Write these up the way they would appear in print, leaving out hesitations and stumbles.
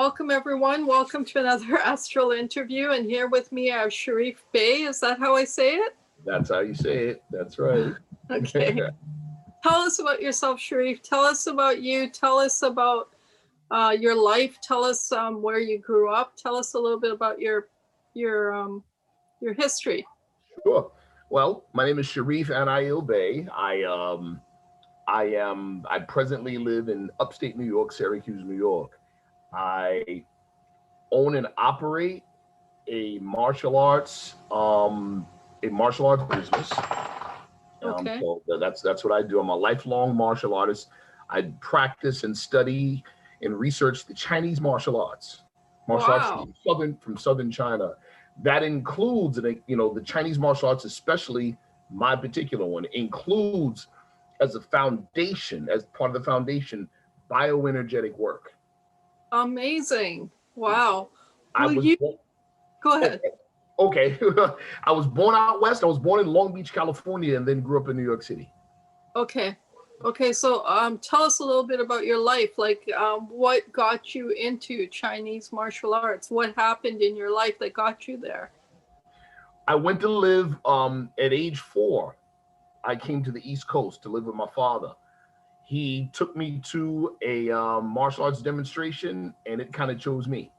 Welcome, everyone. Welcome to another Astral interview. And here with me are Sharif Bey. Is that how I say it? That's how you say it. That's right. Okay. Tell us about yourself, Sharif. Tell us about you. Tell us about your life. Tell us where you grew up. Tell us a little bit about your history. Sure. Well, my name is Sharif Anayil Bey. I presently live in upstate New York, Syracuse, New York. I own and operate a martial arts business. Okay. So that's what I do. I'm a lifelong martial artist. I practice and study and research the Chinese martial arts. Wow. Arts from southern China. That includes, the Chinese martial arts, especially my particular one, includes as a foundation, as part of the foundation, bioenergetic work. Amazing. Wow. Go ahead. Okay. I was born out west. I was born in Long Beach, California, and then grew up in New York City. Okay. So tell us a little bit about your life. Like what got you into Chinese martial arts? What happened in your life that got you there? I went to live at age 4. I came to the East Coast to live with my father. He took me to a martial arts demonstration, and it kind of chose me.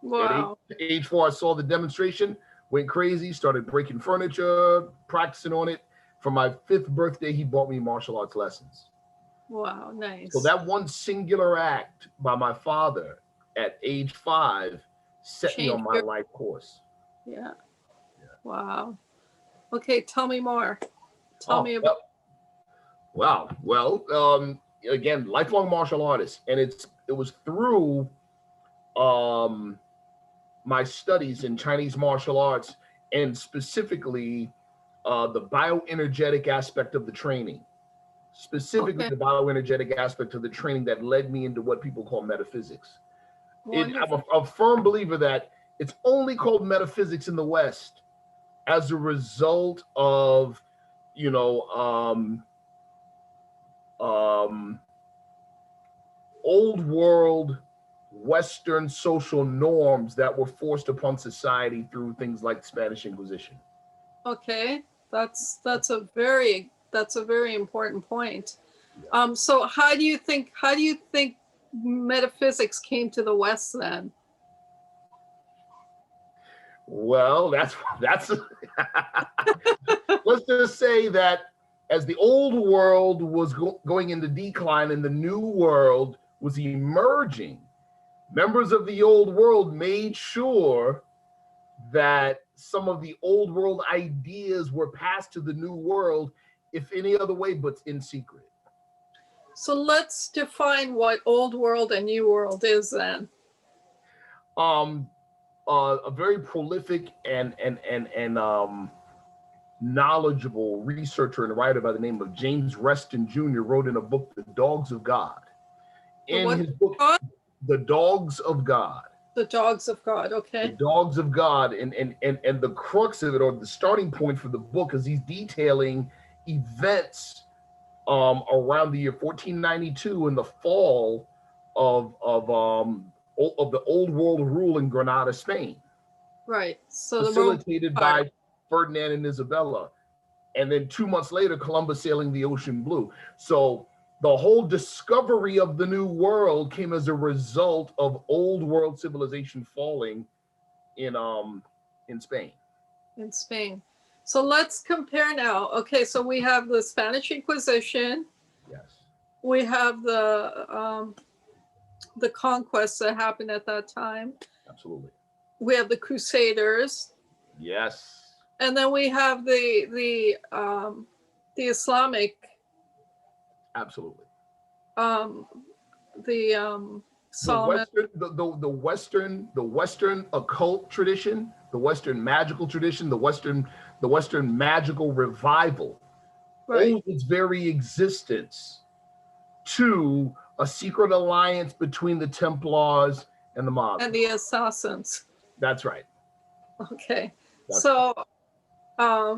Wow. At age 4, I saw the demonstration, went crazy, started breaking furniture, practicing on it. For my 5th birthday, he bought me martial arts lessons. Wow, nice. So that one singular act by my father at age 5 set me on my life course. Yeah. Wow. Okay, tell me more. Tell me about. Wow. Well, again, lifelong martial artist, and it was through my studies in Chinese martial arts, and specifically the bioenergetic aspect of the training. Specifically, the bioenergetic aspect of the training that led me into what people call metaphysics. I'm a firm believer that it's only called metaphysics in the West as a result of, old world Western social norms that were forced upon society through things like the Spanish Inquisition. Okay, that's a very important point. Yeah. So how do you think metaphysics came to the West then? Well, that's let's just say that as the old world was going into decline and the new world was emerging, members of the old world made sure that some of the old world ideas were passed to the new world, if any other way, but in secret. So let's define what old world and new world is then. A very prolific and knowledgeable researcher and writer by the name of James Reston Jr. wrote in a book, The Dogs of God. In his book, The Dogs of God. The Dogs of God, okay. The Dogs of God, and the crux of it, or the starting point for the book, is he's detailing events around the year 1492 in the fall of the old world rule in Granada, Spain. Right. So facilitated by Ferdinand and Isabella. And then 2 months later, Columbus sailing the ocean blue. So the whole discovery of the new world came as a result of old world civilization falling in Spain. In Spain. So let's compare now. Okay, so we have the Spanish Inquisition. Yes. We have the conquests that happened at that time. Absolutely. We have the Crusaders. Yes. And then we have the Islamic. Absolutely. Solomon. The Western occult tradition, the Western magical tradition, the Western magical revival, owes its very existence to a secret alliance between the Templars and the Muslims. And the Assassins. That's right. Okay. I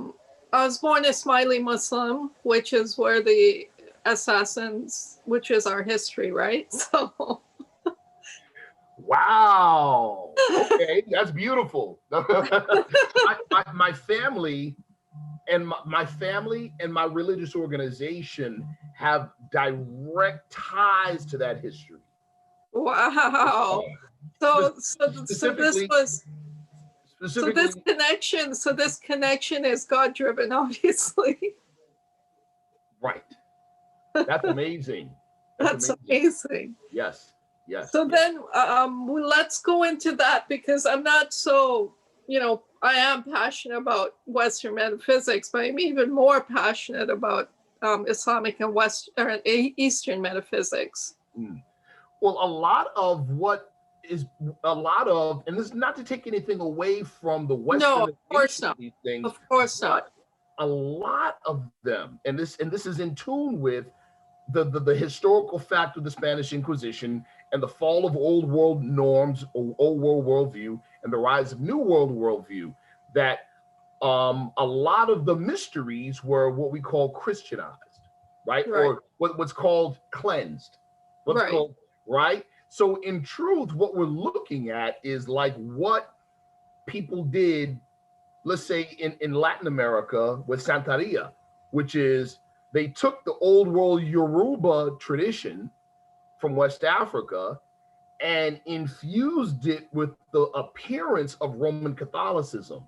was born Ismaili Muslim, which is where the Assassins, which is our history, right? So Wow. Okay, that's beautiful. My family and my family and my religious organization have direct ties to that history. Wow. So this Specifically, was specifically, so this connection is God driven, obviously. right. That's amazing. That's That's amazing. amazing. Yes, yes. So yes. then let's go into that, because I'm not so, I am passionate about Western metaphysics, but I'm even more passionate about Islamic and Eastern metaphysics. Well, a lot of, and this is not to take anything away from the No, of course Westernization of not. these things, Of course not. but a lot of them, and this is in tune with the historical fact of the Spanish Inquisition and the fall of old world norms, or old world worldview, and the rise of new world worldview, that a lot of the mysteries were what we call Christianized, right? Or what's called cleansed. What's called, right? So in truth, what we're looking at is like what people did, let's say in Latin America with Santeria, which is they took the old world Yoruba tradition from West Africa and infused it with the appearance of Roman Catholicism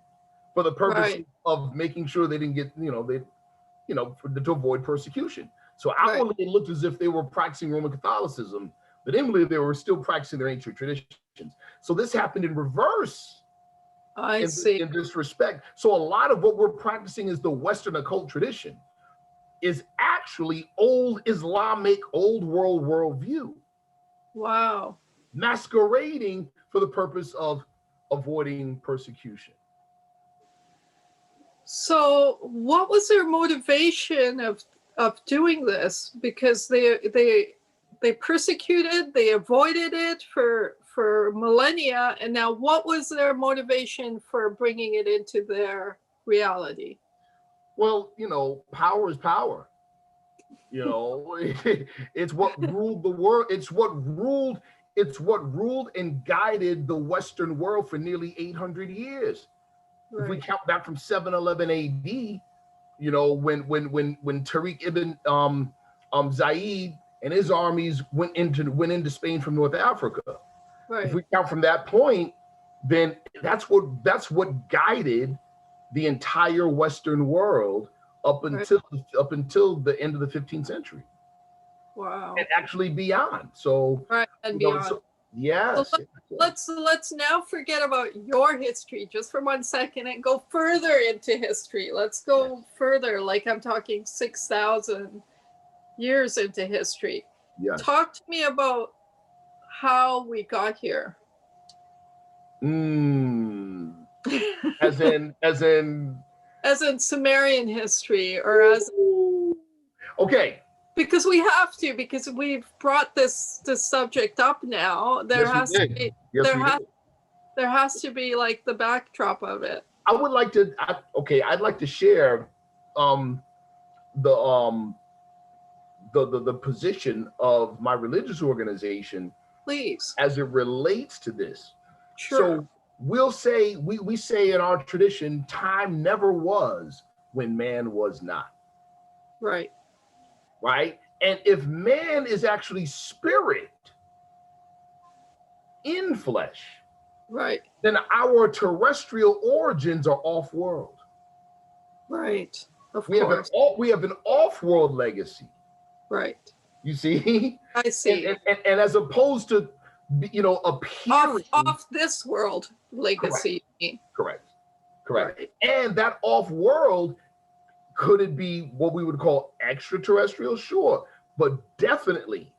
for the purpose of making sure they didn't get, to avoid persecution. So outwardly it looked as if they were practicing Roman Catholicism, but inwardly they were still practicing their ancient traditions. So this happened in reverse. I see. In this respect. So a lot of what we're practicing is the Western occult tradition is actually old Islamic, old world worldview. Wow. Masquerading for the purpose of avoiding persecution. So what was their motivation of doing this? Because they persecuted, they avoided it for millennia, and now what was their motivation for bringing it into their reality? Well, power is power. It's what ruled the world. It's what ruled and guided the Western world for nearly 800 years. If we count back from 711 AD, when Tariq ibn Zaid and his armies went into Spain from North Africa. If we count from that point, then that's what guided the entire Western world up until the end of the 15th century. Wow. And actually beyond. So and beyond. Yes. So let's now forget about your history just for 1 second and go further into history. Let's go further, like I'm talking 6,000 years into history. Yes. Talk to me about how we got here. As in Sumerian history, or as okay. Because we have to, because we've brought this subject up now. There has to be like the backdrop of it. I'd like to share the position of my religious organization, please, as it relates to this. Sure. So we'll say we say in our tradition, time never was when man was not. Right. Right? And if man is actually spirit in flesh, right, then our terrestrial origins are off-world. Right. Of course. We have an off-world legacy. Right. You see? I see. And as opposed to, appearing off this world legacy. Correct. Right. And that off-world, could it be what we would call extraterrestrial? Sure, but definitely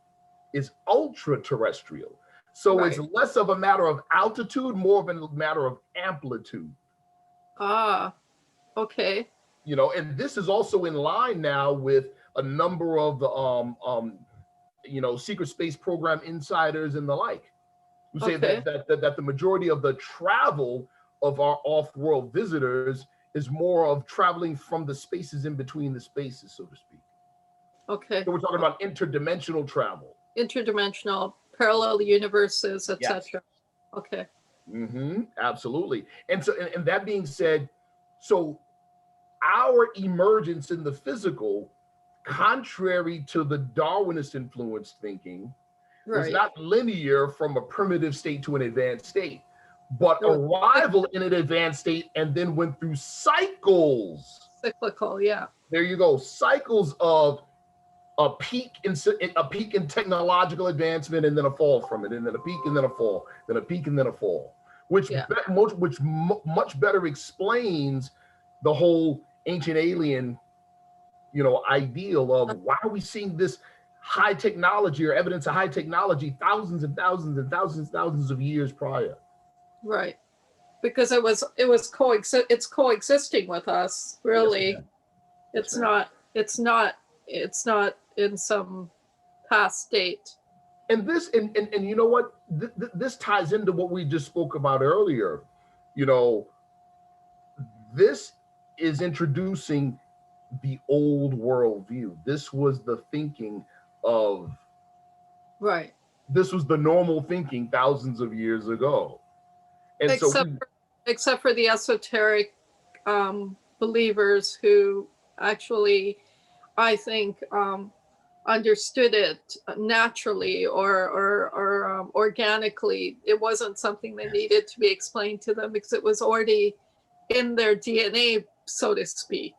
is ultra-terrestrial. So it's less of a matter of altitude, more of a matter of amplitude. Ah, okay. And this is also in line now with a number of the secret space program insiders and the like, who say that the majority of the travel of our off-world visitors is more of traveling from the spaces in between the spaces, so to speak. Okay. So we're talking about interdimensional travel. Interdimensional. parallel universes, Yes. etc. Okay. Absolutely. And so, and that being said, so our emergence in the physical, contrary to the Darwinist influenced thinking, was Right. not linear from a primitive state to an advanced state, but It was arrival in an advanced state and then went through cycles. cyclical, yeah. There you go. Cycles of a peak in technological advancement and then a fall from it, and then a peak and then a fall, then a peak and then a fall, which Yeah. much better explains the whole ancient alien, ideal of why are we seeing this high technology or evidence of high technology thousands and thousands and thousands of years prior. Right. Because it's coexisting with us, really. Yes, It's not in some past state. And this, and you know what? This ties into what we just spoke about earlier. This is introducing the old world view. This was the thinking of, Right. this was the normal thinking thousands of years ago. And except for the esoteric believers who actually, I think, understood it naturally or organically. It wasn't something that needed to be explained to them because it was already in their DNA, so to speak.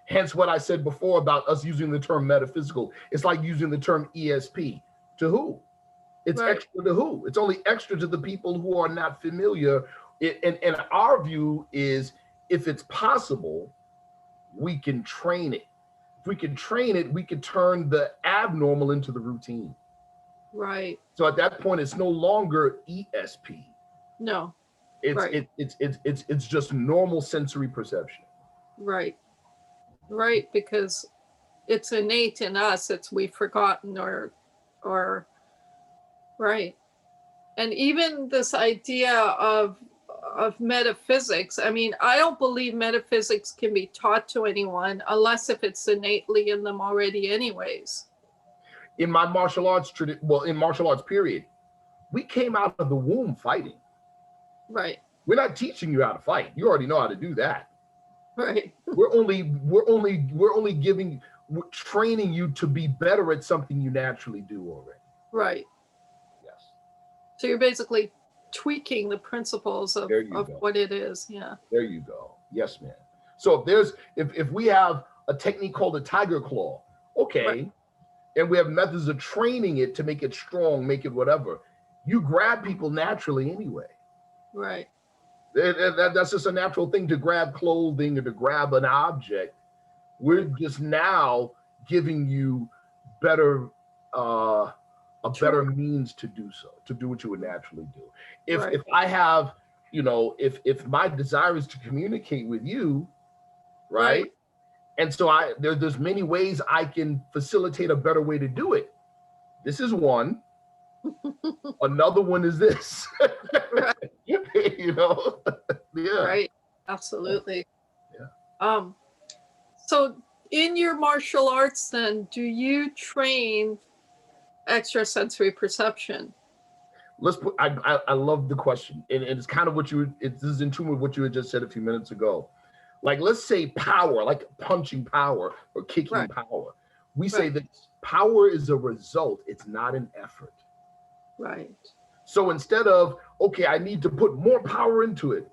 Hence what I said before about us using the term metaphysical. It's like using the term ESP. To who? It's Right. extra to who? It's only extra to the people who are not familiar. And our view is, if it's possible, we can train it. If we can train it, we can turn the abnormal into the routine. Right. So at that point, it's no longer ESP. No. It's Right. it's just normal sensory perception. Right. Right, because it's innate in us. We've forgotten or right. And even this idea of metaphysics, I mean, I don't believe metaphysics can be taught to anyone unless if it's innately in them already anyways. In my martial arts in martial arts period, we came out of the womb fighting. Right. We're not teaching you how to fight. You already know how to do that. Right. We're only training you to be better at something you naturally do already. Right. Yes. So you're basically tweaking the principles of what it is. Yeah. There you go. Yes, ma'am. So if we have a technique called a tiger claw, okay, right, and we have methods of training it to make it strong, make it whatever, you grab people naturally anyway. Right. That's just a natural thing, to grab clothing or to grab an object. We're just now giving you better better means to do so, to do what you would naturally do. If I have, if my desire is to communicate with you, right? And so there's many ways I can facilitate a better way to do it. This is one. Another one is this. Right. Yeah. Right. Absolutely. Yeah. So in your martial arts, then, do you train extrasensory perception? I love the question, and it's kind of this is in tune with what you had just said a few minutes ago. Like, let's say power, like punching power or kicking power. We say that power is a result, it's not an effort. Right. So instead of, okay, I need to put more power into it.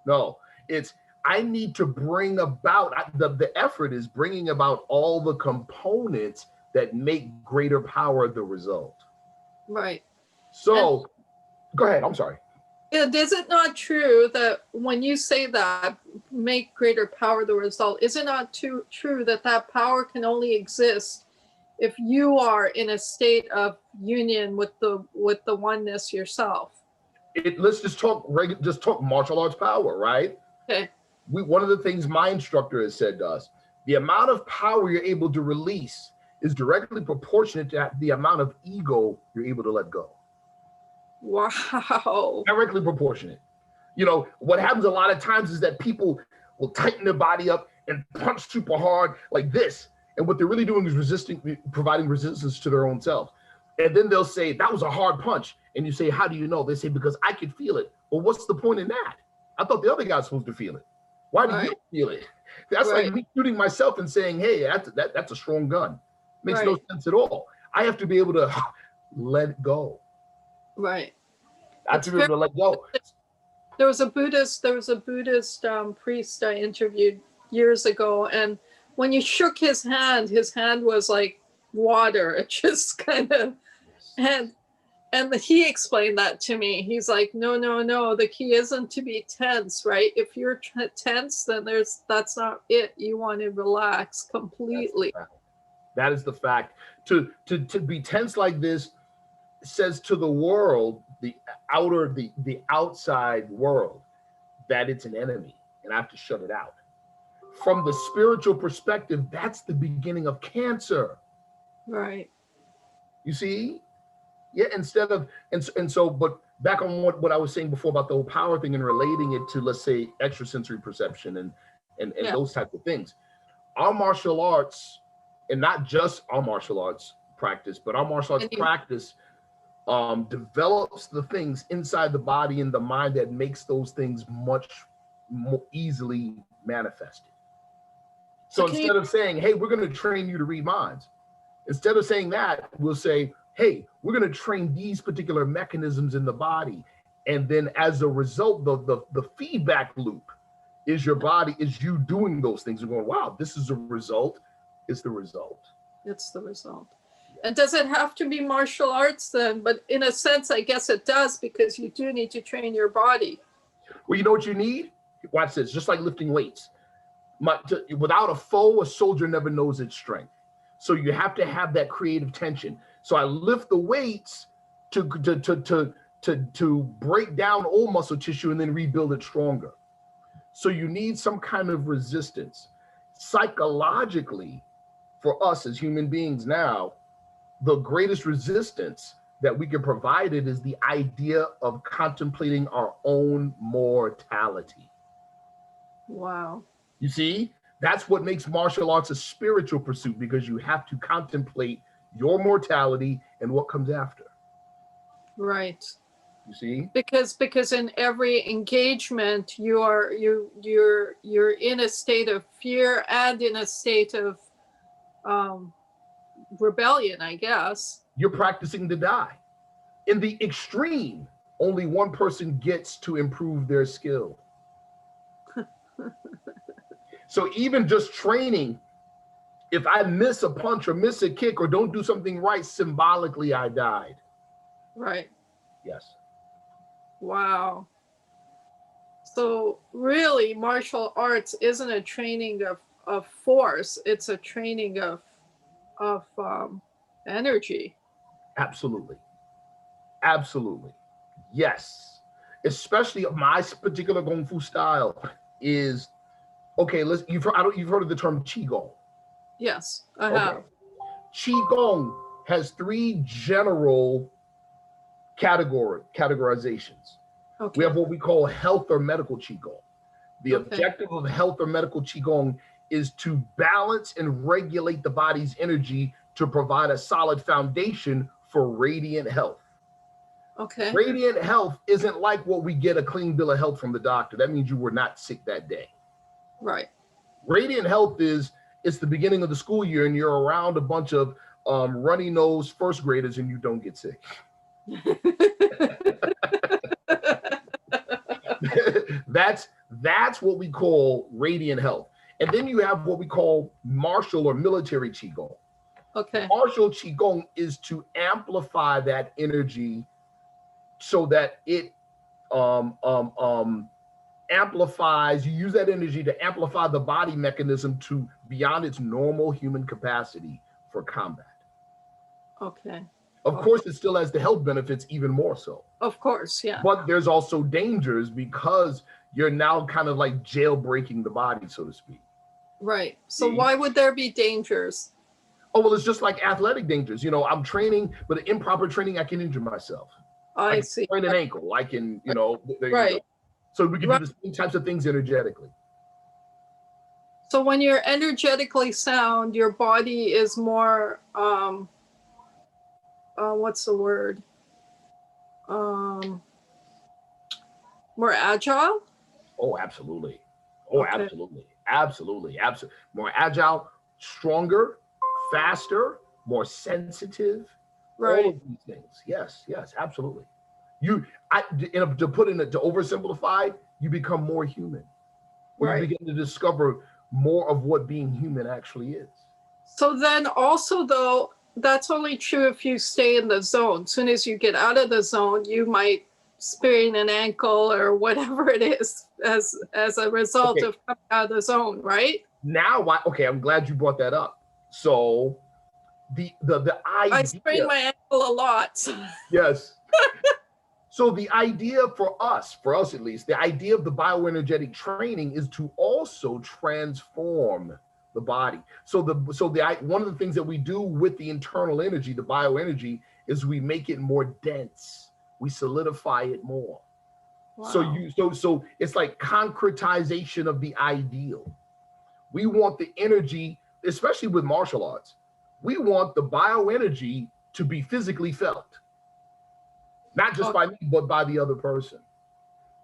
No, it's, I need to bring about, the effort is bringing about all the components that make greater power the result. Right. So, go ahead, I'm sorry. Is it not true that when you say that, make greater power the result, is it not true that power can only exist if you are in a state of union with the oneness yourself? Let's just talk martial arts power, right? Okay. One of the things my instructor has said to us, the amount of power you're able to release is directly proportionate to the amount of ego you're able to let go. Wow. Directly proportionate. What happens a lot of times is that people will tighten their body up and punch super hard like this. And what they're really doing is providing resistance to their own self. And then they'll say, that was a hard punch. And you say, how do you know? They say, because I could feel it. Well, what's the point in that? I thought the other guy's supposed to feel it. Why do you feel it? That's like me shooting myself and saying, hey, that's a strong gun. Makes no sense at all. I have to be able to let go. Right. I have to be able to let go. There was a Buddhist priest I interviewed years ago, and when you shook his hand was like water. It just kind of, and he explained that to me. He's like, no, the key isn't to be tense, right? If you're tense, then that's not it. You want to relax completely. That is the fact. To be tense like this says to the world, the outside world, that it's an enemy, and I have to shut it out. From the spiritual perspective, that's the beginning of cancer. Right. You see? Yeah, instead of, and so, but back on what I was saying before about the whole power thing and relating it to, let's say, extrasensory perception and those types of things. Our martial arts, and not just our martial arts practice, but our martial arts practice develops the things inside the body and the mind that makes those things much more easily manifested. So instead of saying, hey, we're going to train you to read minds, instead of saying that, we'll say, hey, we're going to train these particular mechanisms in the body. And then as a result, the feedback loop is your body, is you doing those things and going, wow, this is a result. It's the result. It's the result. And does it have to be martial arts then? But in a sense, I guess it does, because you do need to train your body. Well, you know what you need? Watch this, just like lifting weights. Without a foe, a soldier never knows its strength. So you have to have that creative tension. So I lift the weights to break down old muscle tissue and then rebuild it stronger. So you need some kind of resistance. Psychologically, for us as human beings now, the greatest resistance that we can provide it is the idea of contemplating our own mortality. Wow. You see, that's what makes martial arts a spiritual pursuit, because you have to contemplate your mortality and what comes after. Right. You see? Because in every engagement, you're in a state of fear and in a state of rebellion, I guess. You're practicing to die. In the extreme, only one person gets to improve their skill. So even just training, if I miss a punch or miss a kick or don't do something right, symbolically I died. Right. Yes. Wow. So really, martial arts isn't a training of force. It's a training of energy. Absolutely. Absolutely. Yes. Especially my particular Kung Fu style is, okay, you've heard of the term Qigong. Yes, I have. Qigong has 3 general categorizations. Okay. We have what we call health or medical Qigong. The objective of health or medical Qigong is to balance and regulate the body's energy to provide a solid foundation for radiant health. Okay. Radiant health isn't like what we get a clean bill of health from the doctor. That means you were not sick that day. Right. Radiant health is, it's the beginning of the school year and you're around a bunch of runny nose first graders and you don't get sick. That's what we call radiant health. And then you have what we call martial or military Qigong. Okay. Martial Qigong is to amplify that energy so that it amplifies, you use that energy to amplify the body mechanism to beyond its normal human capacity for combat. Okay. Of course, it still has the health benefits, even more so. Of course, yeah. But there's also dangers because you're now kind of like jailbreaking the body, so to speak. Right. So why would there be dangers? Oh, well, it's just like athletic dangers. You know, I'm training, but improper training, I can injure myself. I see. Sprain an ankle. I can, you know. Right. You go. So we can do the same types of things energetically. So when you're energetically sound, your body is more what's the word? More agile? Oh, absolutely. Oh, Okay. absolutely. Absolutely. Absolutely. More agile, stronger, faster, more sensitive. All Right. of these things. Yes, yes, absolutely. You, I, to put in it, to oversimplify, you become more human, or you Right. begin to discover more of what being human actually is. So then also though, that's only true if you stay in the zone. As soon as you get out of the zone, you might sprain an ankle or whatever it is as a result Okay, of coming out of the zone, right? now why? Okay, I'm glad you brought that up. So the I idea, sprained my ankle a lot. yes. So the idea for us at least, the idea of the bioenergetic training is to also transform the body. So the one of the things that we do with the internal energy, the bioenergy, is we make it more dense. We solidify it more. So Wow. so it's like concretization of the ideal. We want the energy, especially with martial arts, we want the bioenergy to be physically felt, not just by Okay. me, but by the other person.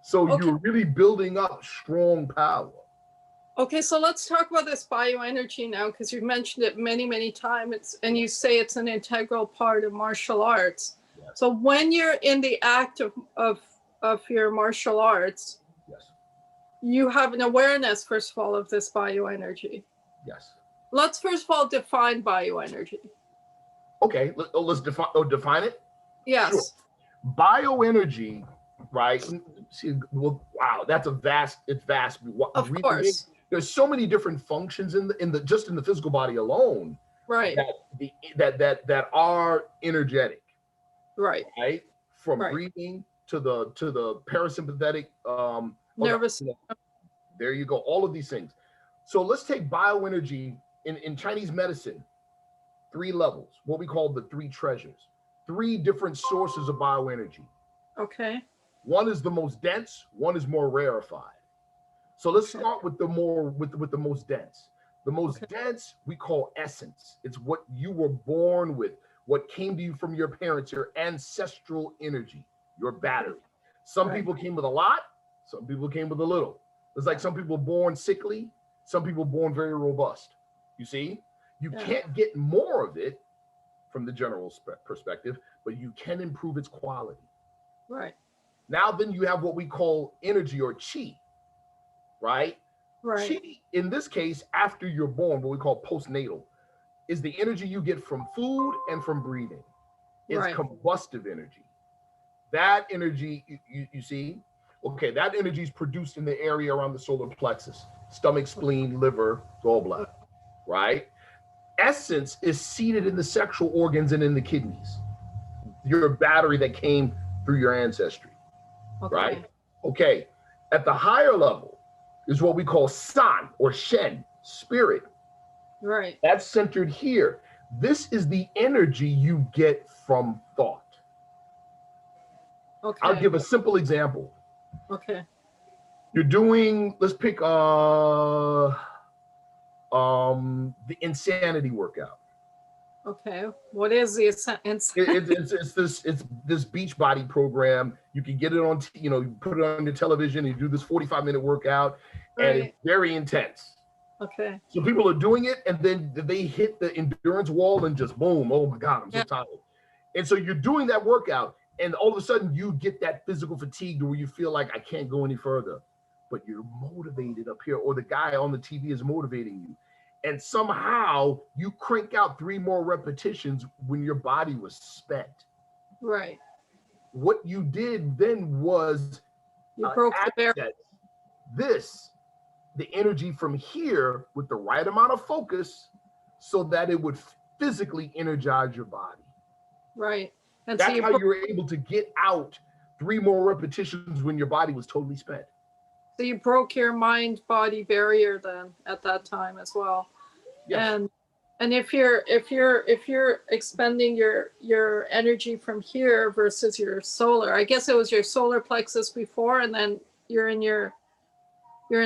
So Okay. you're really building up strong power. Okay, so let's talk about this bioenergy now, because you've mentioned it many, many times, and you say it's an integral part of martial arts. Yes, So when you're in the act of your martial arts, yes, you have an awareness, first of all, of this bioenergy. yes. Let's first of all define bioenergy. Okay, let's define it. Sure. Yes, Bioenergy, right? See, well, wow, that's a vast. It's vast. of Really big. course. There's so many different functions in the just in the physical body alone Right, that that are energetic, right, right? From right. breathing to the parasympathetic, Nervous. there you go. All of these things. So let's take bioenergy in Chinese medicine, three levels, what we call the three treasures, three different sources of bioenergy. Okay, One is the most dense, one is more rarefied. So let's okay, start with the more with the most dense. The okay, most dense we call essence. It's what you were born with, what came to you from your parents, your ancestral energy, your okay. battery. Some Right. people came with a lot, some people came with a little. It's like Yeah, some people born sickly, some people born very robust. You see, you yeah, can't get more of it from the general perspective, but you can improve its quality. right, Now, then you have what we call energy or chi, right? right, Chi, in this case, after you're born, what we call postnatal, is the energy you get from food and from breathing. It's right. combustive energy. That energy, you see, okay, that energy is produced in the area around the solar plexus, stomach, spleen, liver, gallbladder, right? Essence is seated in the sexual organs and in the kidneys, your battery that came through your ancestry, right? Okay, Okay, at the higher level is what we call san or shen, spirit. right. That's centered here. This is the energy you get from thought. I'll Okay, give a simple example. okay. You're doing, let's pick the insanity workout. Okay. What is the It's this beach body program. You can get it on, you put it on your television. You do this 45-minute workout, and it's right? very intense. Okay. So people are doing it, and then they hit the endurance wall and just boom. Oh my God, I'm so Yeah. tired. And so you're doing that workout, and all of a sudden you get that physical fatigue where you feel like I can't go any further, but you're motivated up here, or the guy on the TV is motivating you. And somehow you crank out 3 more repetitions when your body was spent. Right. What you did then was You broke the barrier. access this, the energy from here with the right amount of focus so that it would physically energize your body. Right. And so That's how you were able to get out 3 more repetitions when your body was totally spent. so you broke your mind body barrier then at that time as well. Yes. And if you're expending your energy from here versus your solar, I guess it was your solar plexus before, and then you're in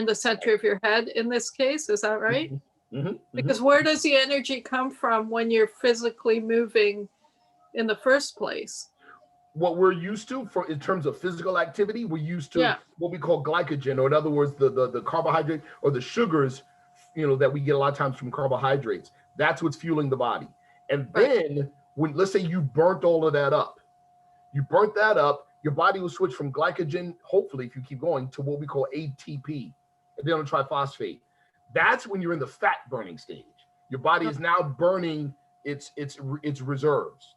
the center of your head in this case. Is that right? Mm-hmm. Mm-hmm. Because where does the energy come from when you're physically moving in the first place. What we're used to for in terms of physical activity, we're used to Yeah. what we call glycogen, or in other words, the carbohydrate or the sugars, that we get a lot of times from carbohydrates. That's what's fueling the body. And then when, let's say you burnt all of that up, your body will switch from glycogen, hopefully, if you keep going, to what we call ATP, adenyl triphosphate. That's when you're in the fat burning stage. Your body is now burning its reserves.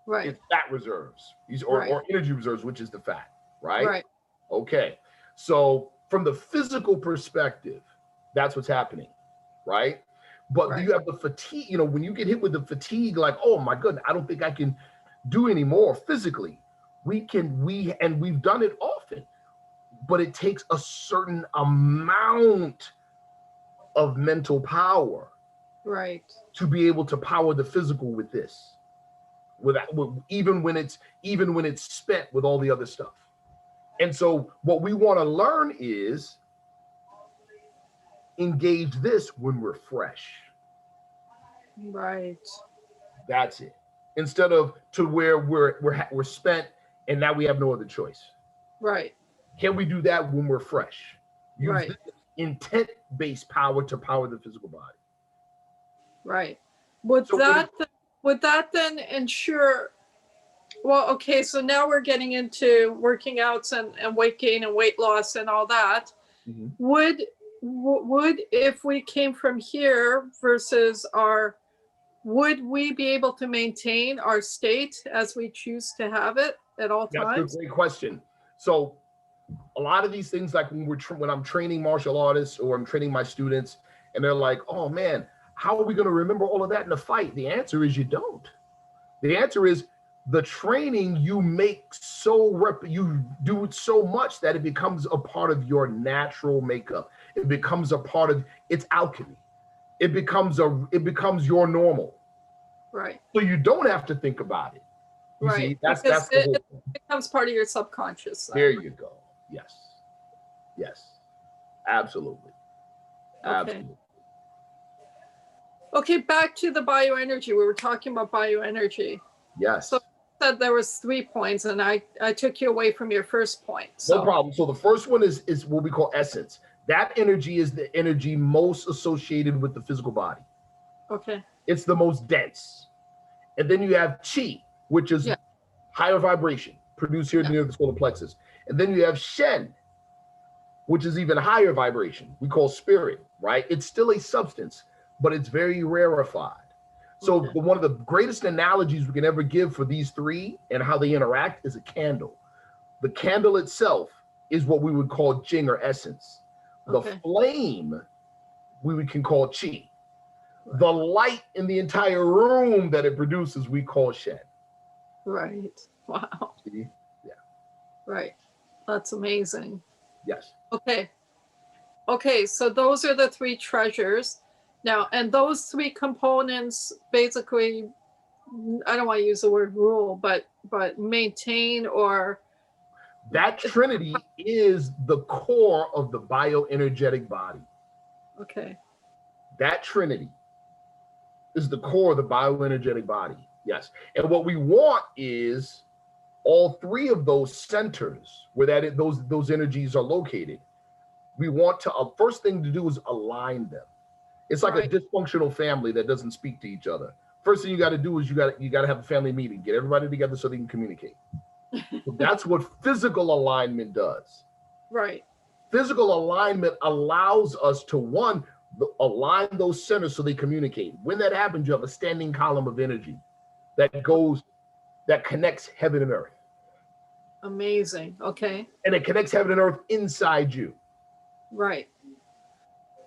Right. It's fat reserves, or energy reserves, which is the fat, right? Right. Okay. So from the physical perspective, that's what's happening, right? But you have the fatigue, when you get hit with the fatigue, like, oh my goodness, I don't think I can do any more physically. We've done it often, but it takes a certain amount of mental power, right, to be able to power the physical with this. Even when it's spent with all the other stuff. And so what we want to learn is engage this when we're fresh. Right. That's it. Instead of to where we're spent and now we have no other choice. Right. Can we do that when we're fresh? Use this intent-based power to power the physical body. Right. Would that then ensure? Well, okay, so now we're getting into working outs and weight gain and weight loss and all that. Mm-hmm. Would if we came from here versus would we be able to maintain our state as we choose to have it at all times? That's a great question. So a lot of these things, like when I'm training martial artists or I'm training my students, and they're like, oh man, how are we going to remember all of that in the fight? The answer is you don't. The answer is the training you make you do it so much that it becomes a part of your natural makeup. It becomes a part of it's alchemy. It becomes your normal. Right. So you don't have to think about it. You see, that's the whole it becomes part of your subconscious. There you go. Yes. Yes. Absolutely. Okay. Absolutely. Okay, back to the bioenergy. We were talking about bioenergy. Yes. So you said there was 3 points, and I took you away from your first point. So. No problem. So the first one is what we call essence. That energy is the energy most associated with the physical body. Okay. It's the most dense. And then you have chi, which is higher vibration, produced here near the solar plexus. And then you have shen, which is even higher vibration. We call spirit, right? It's still a substance, but it's very rarefied. So one of the greatest analogies we can ever give for these three and how they interact is a candle. The candle itself is what we would call jing or essence. The flame we can call chi. The light in the entire room that it produces we call shen. Right. Wow. See? Yeah. Right. That's amazing. Yes. Okay, so those are the 3 treasures. Now, and those 3 components basically, I don't want to use the word rule, but maintain or... That trinity is the core of the bioenergetic body. Okay. That trinity is the core of the bioenergetic body. Yes. And what we want is all 3 of those centers where those energies are located. We want to, first thing to do is align them. It's like a dysfunctional family that doesn't speak to each other. First thing you got to do is you got to have a family meeting, get everybody together so they can communicate. So that's what physical alignment does. Right. Physical alignment allows us to align those centers so they communicate. When that happens, you have a standing column of energy that connects heaven and earth. Amazing. Okay. And it connects heaven and earth inside you. Right.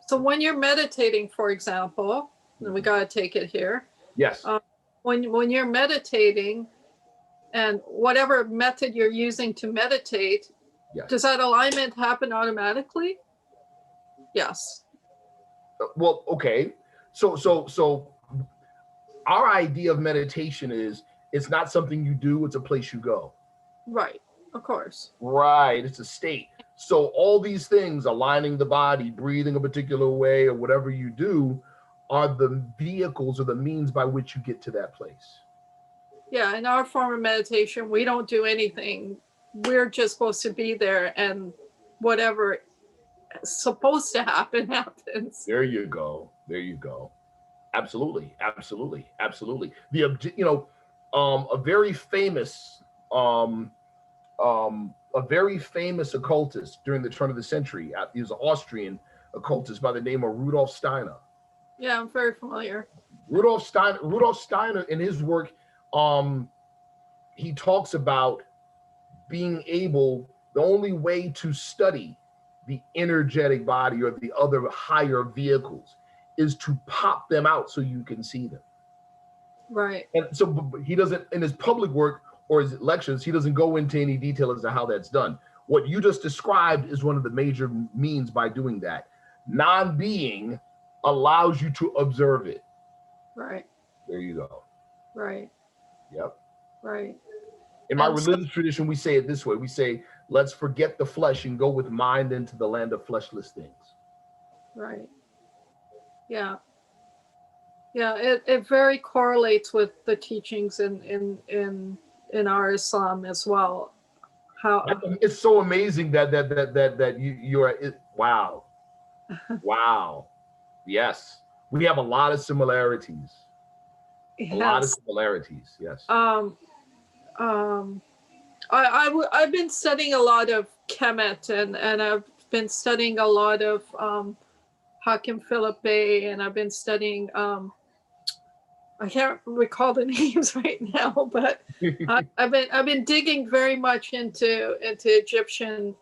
So when you're meditating, for example, and we got to take it here. Yes. When you're meditating, and whatever method you're using to meditate, does that alignment happen automatically? Yes. Well, okay. So our idea of meditation is it's not something you do, it's a place you go. Right. Of course. Right. It's a state. So all these things, aligning the body, breathing a particular way, or whatever you do, are the vehicles or the means by which you get to that place. Yeah, in our form of meditation, we don't do anything. We're just supposed to be there, and whatever is supposed to happen happens. There you go. There you go. Absolutely, absolutely, absolutely. A very famous occultist during the turn of the century. He was an Austrian occultist by the name of Rudolf Steiner. Yeah, I'm very familiar. Rudolf Steiner, in his work, he talks about being able, the only way to study the energetic body or the other higher vehicles is to pop them out so you can see them. Right. And so he doesn't, in his public work or his lectures, he doesn't go into any detail as to how that's done. What you just described is one of the major means by doing that. Non-being allows you to observe it. Right. There you go. Right. Yep. Right. In my religious tradition, we say it this way. We say, let's forget the flesh and go with mind into the land of fleshless things. Right. Yeah. Yeah, it very correlates with the teachings in our Islam as well. How it's so amazing that you're wow. Wow. Yes. We have a lot of similarities. yes. A lot of similarities, yes. I've been studying a lot of Kemet, and I've been studying a lot of Hakim Philip, and I've been studying I can't recall the names right now, but I've been digging very much into Egyptian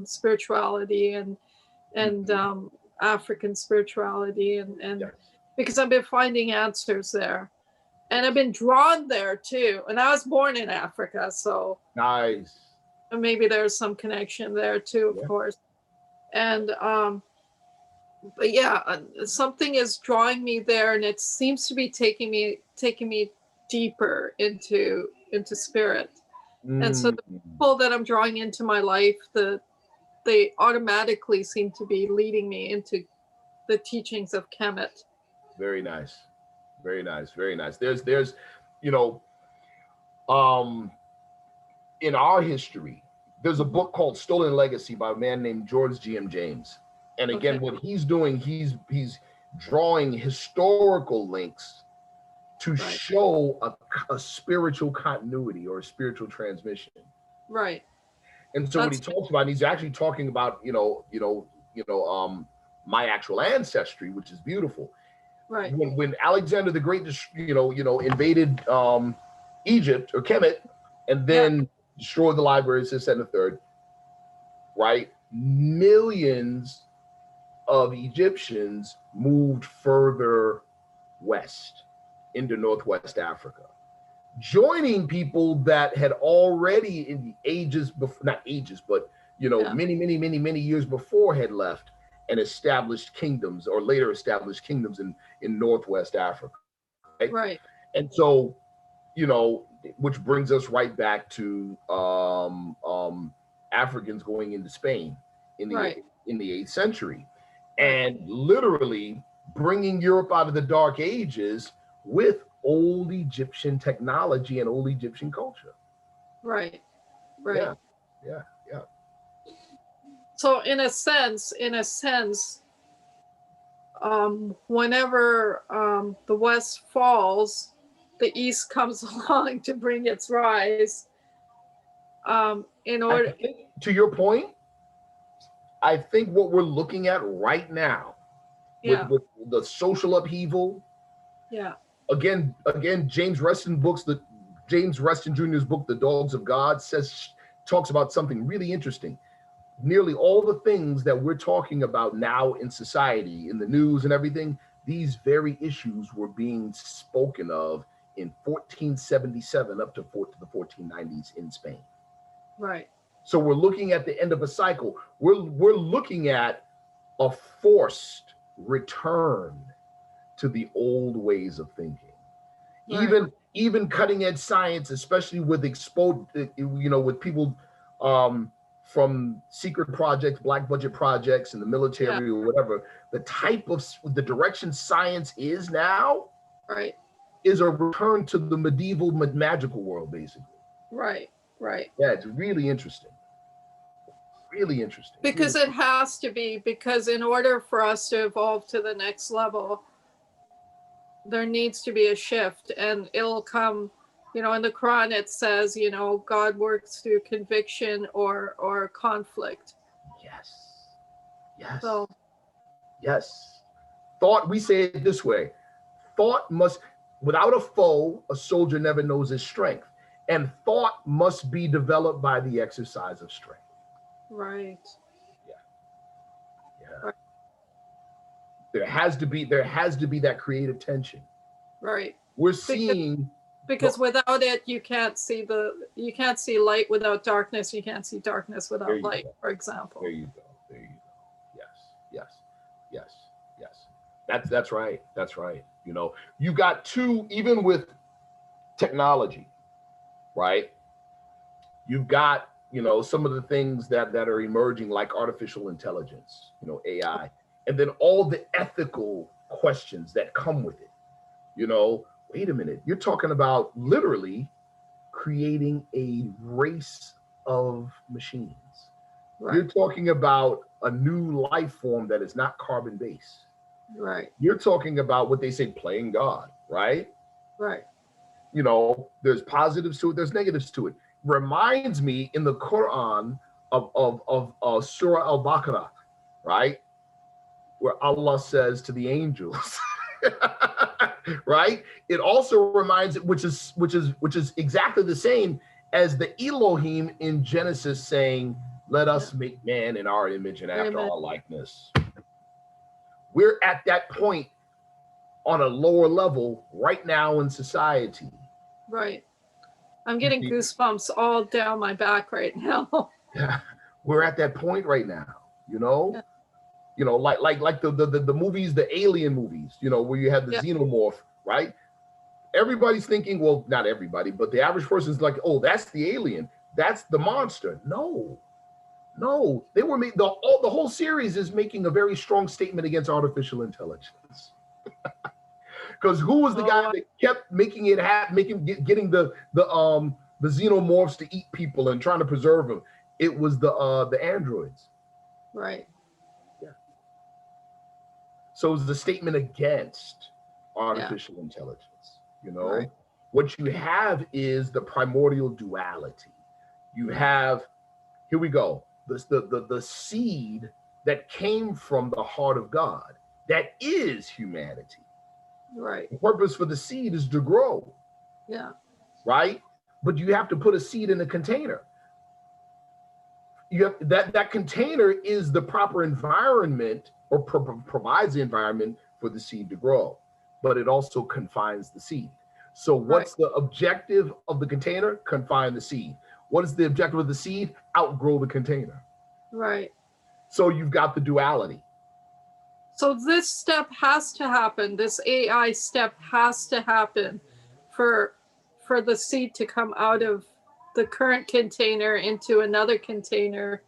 spirituality and African spirituality, and yes. because I've been finding answers there, and I've been drawn there too. And I was born in Africa, so nice. Maybe there's some connection there too, of course. And but yeah, something is drawing me there, and it seems to be taking me deeper into spirit. And so the people that I'm drawing into my life, they automatically seem to be leading me into the teachings of Kemet. Very nice. Very nice. Very nice. There's in our history, there's a book called Stolen Legacy by a man named George G.M. James. And again, what he's doing, he's drawing historical links to show a spiritual continuity or a spiritual transmission. Right. And so what he talks about, he's actually talking about, my actual ancestry, which is beautiful. Right. When Alexander the Great, invaded Egypt or Kemet, and then destroyed the libraries, this and the third, right? Millions of Egyptians moved further west into Northwest Africa, joining people that had already in the ages before, not ages, but many years before had left and established kingdoms, or later established kingdoms in Northwest Africa. Right. And so, which brings us right back to Africans going into Spain in the 8th century, and literally bringing Europe out of the Dark Ages with old Egyptian technology and old Egyptian culture. Right. Right. Yeah. So in a sense, whenever the West falls, the East comes along to bring its rise. In order, to your point, I think what we're looking at right now, with the social upheaval. Yeah. Again, James Reston Jr.'s book, The Dogs of God, talks about something really interesting. Nearly all the things that we're talking about now in society, in the news and everything, these very issues were being spoken of in 1477 up to the 1490s in Spain. Right. So we're looking at the end of a cycle. We're looking at a forced return to the old ways of thinking. Right. Even cutting edge science, especially with with people from secret projects, black budget projects in the military or whatever, the direction science is now. Right. is a return to the medieval magical world, basically. Right. Right. Yeah, it's really interesting. Really interesting. Because it has to be, because in order for us to evolve to the next level, there needs to be a shift, and it'll come, you know, in the Quran it says, you know, God works through conviction or conflict. Yes. Yes. So yes. Thought, we say it this way. Thought must, without a foe, a soldier never knows his strength. And thought must be developed by the exercise of strength. right. Yeah. Right. There has to be that creative tension. Right. We're seeing, because without it you can't see light without darkness, you can't see darkness without light, for example. There you go. There you go. Yes. Yes. Yes. Yes. That's right. That's right. You know, you got two, even with technology, right? You've got, you know, some of the things that are emerging, like artificial intelligence, you know, AI, and then all the ethical questions that come with it. You know, wait a minute, you're talking about literally creating a race of machines. Right. You're talking about a new life form that is not carbon based. Right. You're talking about what they say, playing God, right? Right. You know, there's positives to it, there's negatives to it. Reminds me in the Quran of Surah Al-Baqarah, right? Where Allah says to the angels, right? It also reminds it, which is exactly the same as the Elohim in Genesis saying, let us make man in our image and after our likeness. We're at that point on a lower level right now in society. Right. I'm getting goosebumps all down my back right now. Yeah, we're at that point right now, you know? Yeah. You know, like the movies, the alien movies, you know, where you have the xenomorph, right? Everybody's thinking, well, not everybody, but the average person's like, oh, that's the alien. That's the monster. No, they were made, the whole series is making a very strong statement against artificial intelligence. Because who was the guy that kept making it happen, getting the xenomorphs to eat people and trying to preserve them? It was the androids. Right. Yeah. So it's a statement against artificial intelligence. You know, what you have is the primordial duality. You have, here we go, the seed that came from the heart of God, that is humanity. Right. The purpose for the seed is to grow. Yeah. Right? But you have to put a seed in a container. You have that container is the proper environment, or provides the environment for the seed to grow, but it also confines the seed. So what's the objective of the container? Confine the seed. What is the objective of the seed? Outgrow the container. Right. So you've got the duality. So this step has to happen. This AI step has to happen for the seed to come out of the current container into another container.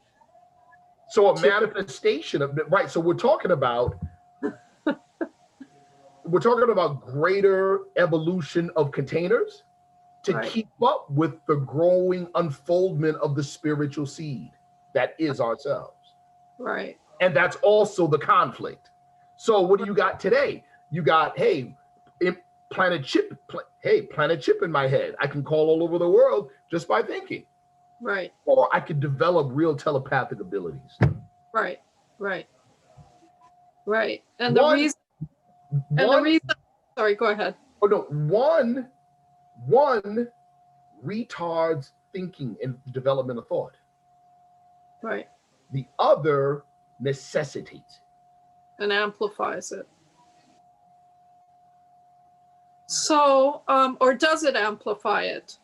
So a manifestation of it, right? So we're talking about greater evolution of containers to keep up with the growing unfoldment of the spiritual seed that is ourselves. Right. And that's also the conflict. So what do you got today? You got, hey, planet chip in my head. I can call all over the world just by thinking. Right. Or I could develop real telepathic abilities. Right. And the reason, sorry, go ahead. Oh no, one retards thinking and development of thought. Right. The other necessitates it. And amplifies it. So, or does it amplify it?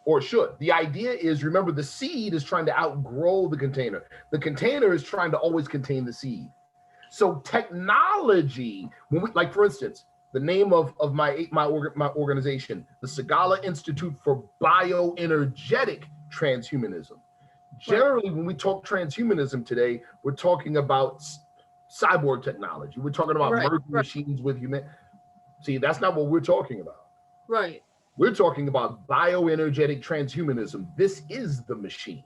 Or should. The idea is, remember, the seed is trying to outgrow the container. The container is trying to always contain the seed. So technology, when we, like for instance, the name of my organization, the Sagala Institute for Bioenergetic Transhumanism. Generally, when we talk transhumanism today, we're talking about cyborg technology. We're talking about merging machines with human. See, that's not what we're talking about. Right. We're talking about bioenergetic transhumanism. This is the machine.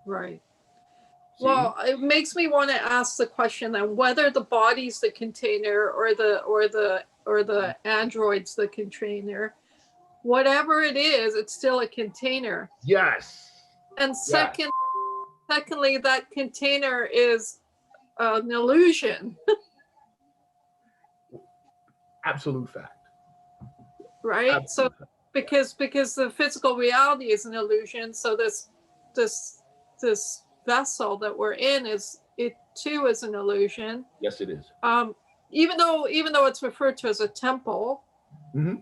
Right. See? Well, it makes me want to ask the question then whether the body's the container or the android's the container. Whatever it is, it's still a container. Yes. And Yes. secondly, that container is an illusion. Absolute fact. Right? Absolute So fact. because the physical reality is an illusion, so this vessel that we're in it too is an illusion. Yes, it is. Even though it's referred to as a temple Mm-hmm.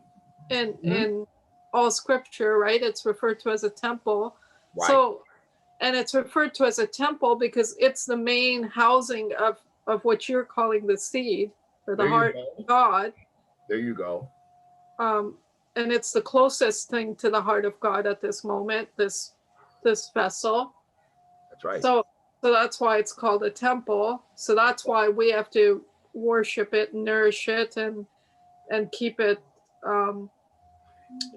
in all scripture, right? It's referred to as a temple. Right. So, and it's referred to as a temple because it's the main housing of what you're calling the seed or the heart of God. There you go. And it's the closest thing to the heart of God at this moment, this vessel. That's right. So that's why it's called a temple. So that's why we have to worship it, nourish it, and keep it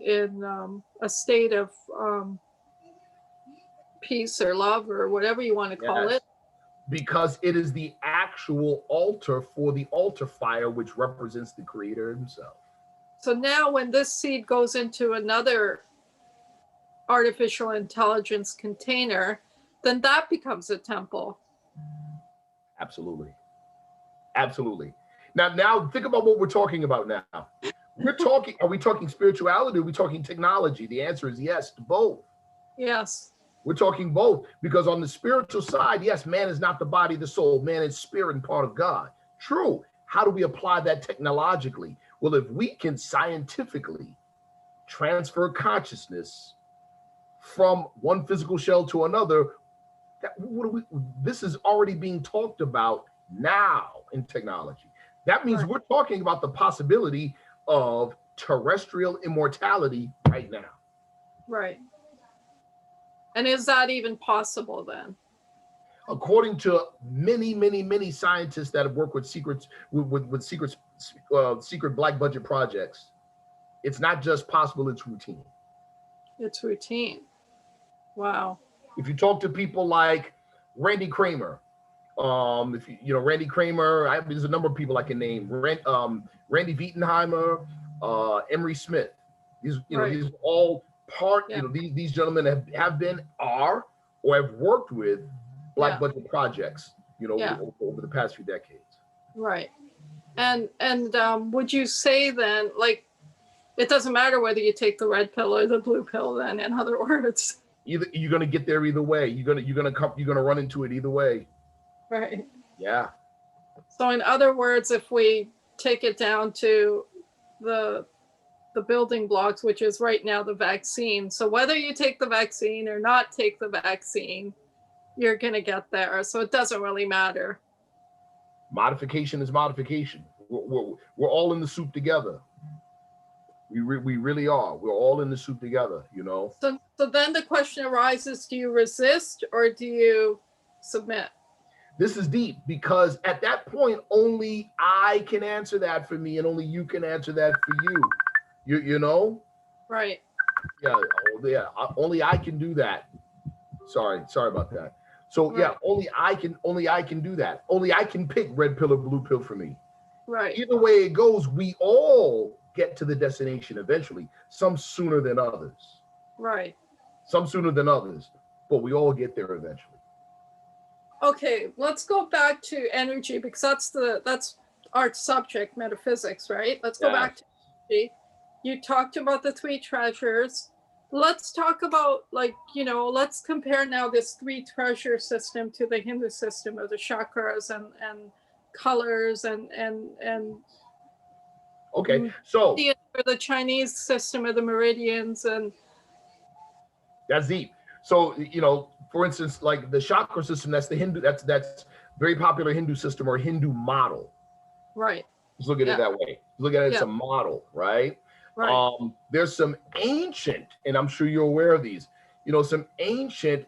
in a state of peace or love or whatever you want to call it. Because it is the actual altar for the altar fire, which represents the Creator himself. So now when this seed goes into another artificial intelligence container, then that becomes a temple. Absolutely. Absolutely. Now think about what we're talking about now. Are we talking spirituality? Are we talking technology? The answer is yes to both. Yes. We're talking both, because on the spiritual side, yes, man is not the body, the soul. Man is spirit and part of God. True. How do we apply that technologically? Well, if we can scientifically transfer consciousness from one physical shell to another, this is already being talked about now in technology. That means we're talking about the possibility of terrestrial immortality right now. Right. And is that even possible then? According to many scientists that have worked with secret black budget projects, it's not just possible, it's routine. It's routine. Wow. If you talk to people like Randy Kramer, if you know Randy Kramer, there's a number of people I can name. Randy Vietenheimer, Emery Smith. These these are all part. You know, these gentlemen have been, are, or have worked with black budget projects. You know, over the past few decades. Right. And would you say then, like, it doesn't matter whether you take the red pill or the blue pill? Then, in other words, either you're gonna get there either way. You're gonna run into it either way. Right. Yeah. So in other words, if we take it down to the building blocks, which is right now the vaccine. So whether you take the vaccine or not take the vaccine, you're going to get there. So it doesn't really matter. Modification is modification. We're all in the soup together. We really are. We're all in the soup together, you know. So then the question arises, do you resist or do you submit? This is deep, because at that point, only I can answer that for me, and only you can answer that for you. You know? Right. Yeah. Only I can do that. Sorry about that. So right. Only I can do that. Only I can pick red pill or blue pill for me. Right. Either way it goes, we all get to the destination eventually. Some sooner than others. Right. Some sooner than others, but we all get there eventually. Okay, let's go back to energy, because that's our subject, metaphysics, right? Let's go back to energy. You talked about the three treasures. Let's talk about, like, let's compare now this three treasure system to the Hindu system of the chakras and colors and okay, so the Chinese system of the meridians, and that's deep. So, for instance, like the chakra system, that's the Hindu, that's very popular Hindu system or Hindu model. Right. Let's look at it that way. Look at it as a model, right? Right. There's some ancient, and I'm sure you're aware of these, some ancient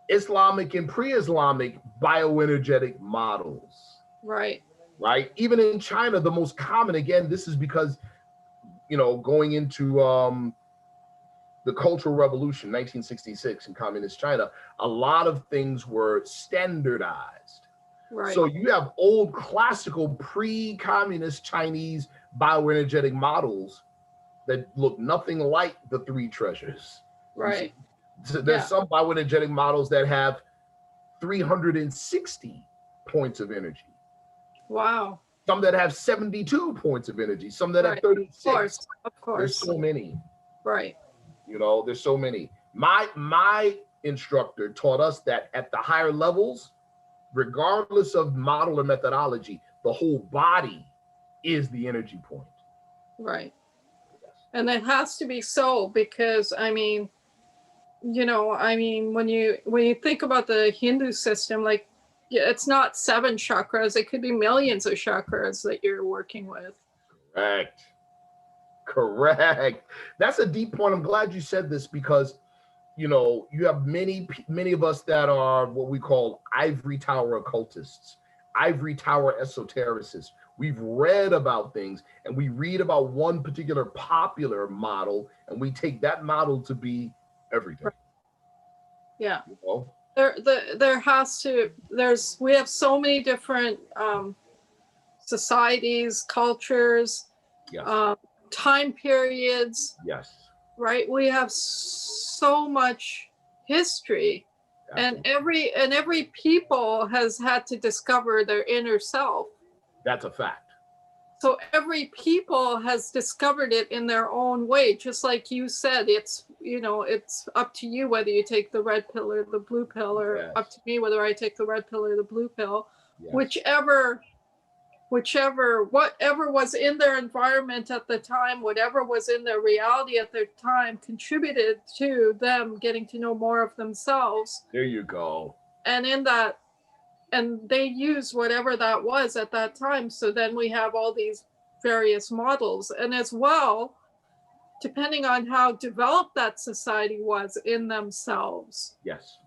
Islamic and pre-Islamic bioenergetic models. Right. Right. Even in China, the most common, again, this is because going into the Cultural Revolution, 1966 in communist China, a lot of things were standardized. Right. So you have old classical pre-communist Chinese bioenergetic models that look nothing like the three treasures. Right. So there's some bioenergetic models that have 360 points of energy. Wow. Some that have 72 points of energy. Some that have 36. Of course. There's so many. Right. There's so many. My instructor taught us that at the higher levels, regardless of model or methodology, the whole body is the energy point. Right. And it has to be so, because when you think about the Hindu system, like, it's not 7 chakras, it could be millions of chakras that you're working with. Correct. That's a deep point. I'm glad you said this, because you have many of us that are what we call ivory tower occultists, ivory tower esotericists. We've read about things, and we read about one particular popular model, and we take that model to be everything. Yeah. We have so many different societies, cultures, time periods. Yes. Right. We have so much history. Absolutely. And every people has had to discover their inner self. That's a fact. So every people has discovered it in their own way. Just like you said, it's up to you whether you take the red pill or the blue pill, or up to me whether I take the red pill or the blue pill. Whatever was in their environment at the time, whatever was in their reality at their time, contributed to them getting to know more of themselves. There you go. And they use whatever that was at that time. So then we have all these various models. And as well, depending on how developed that society was in themselves. Yes,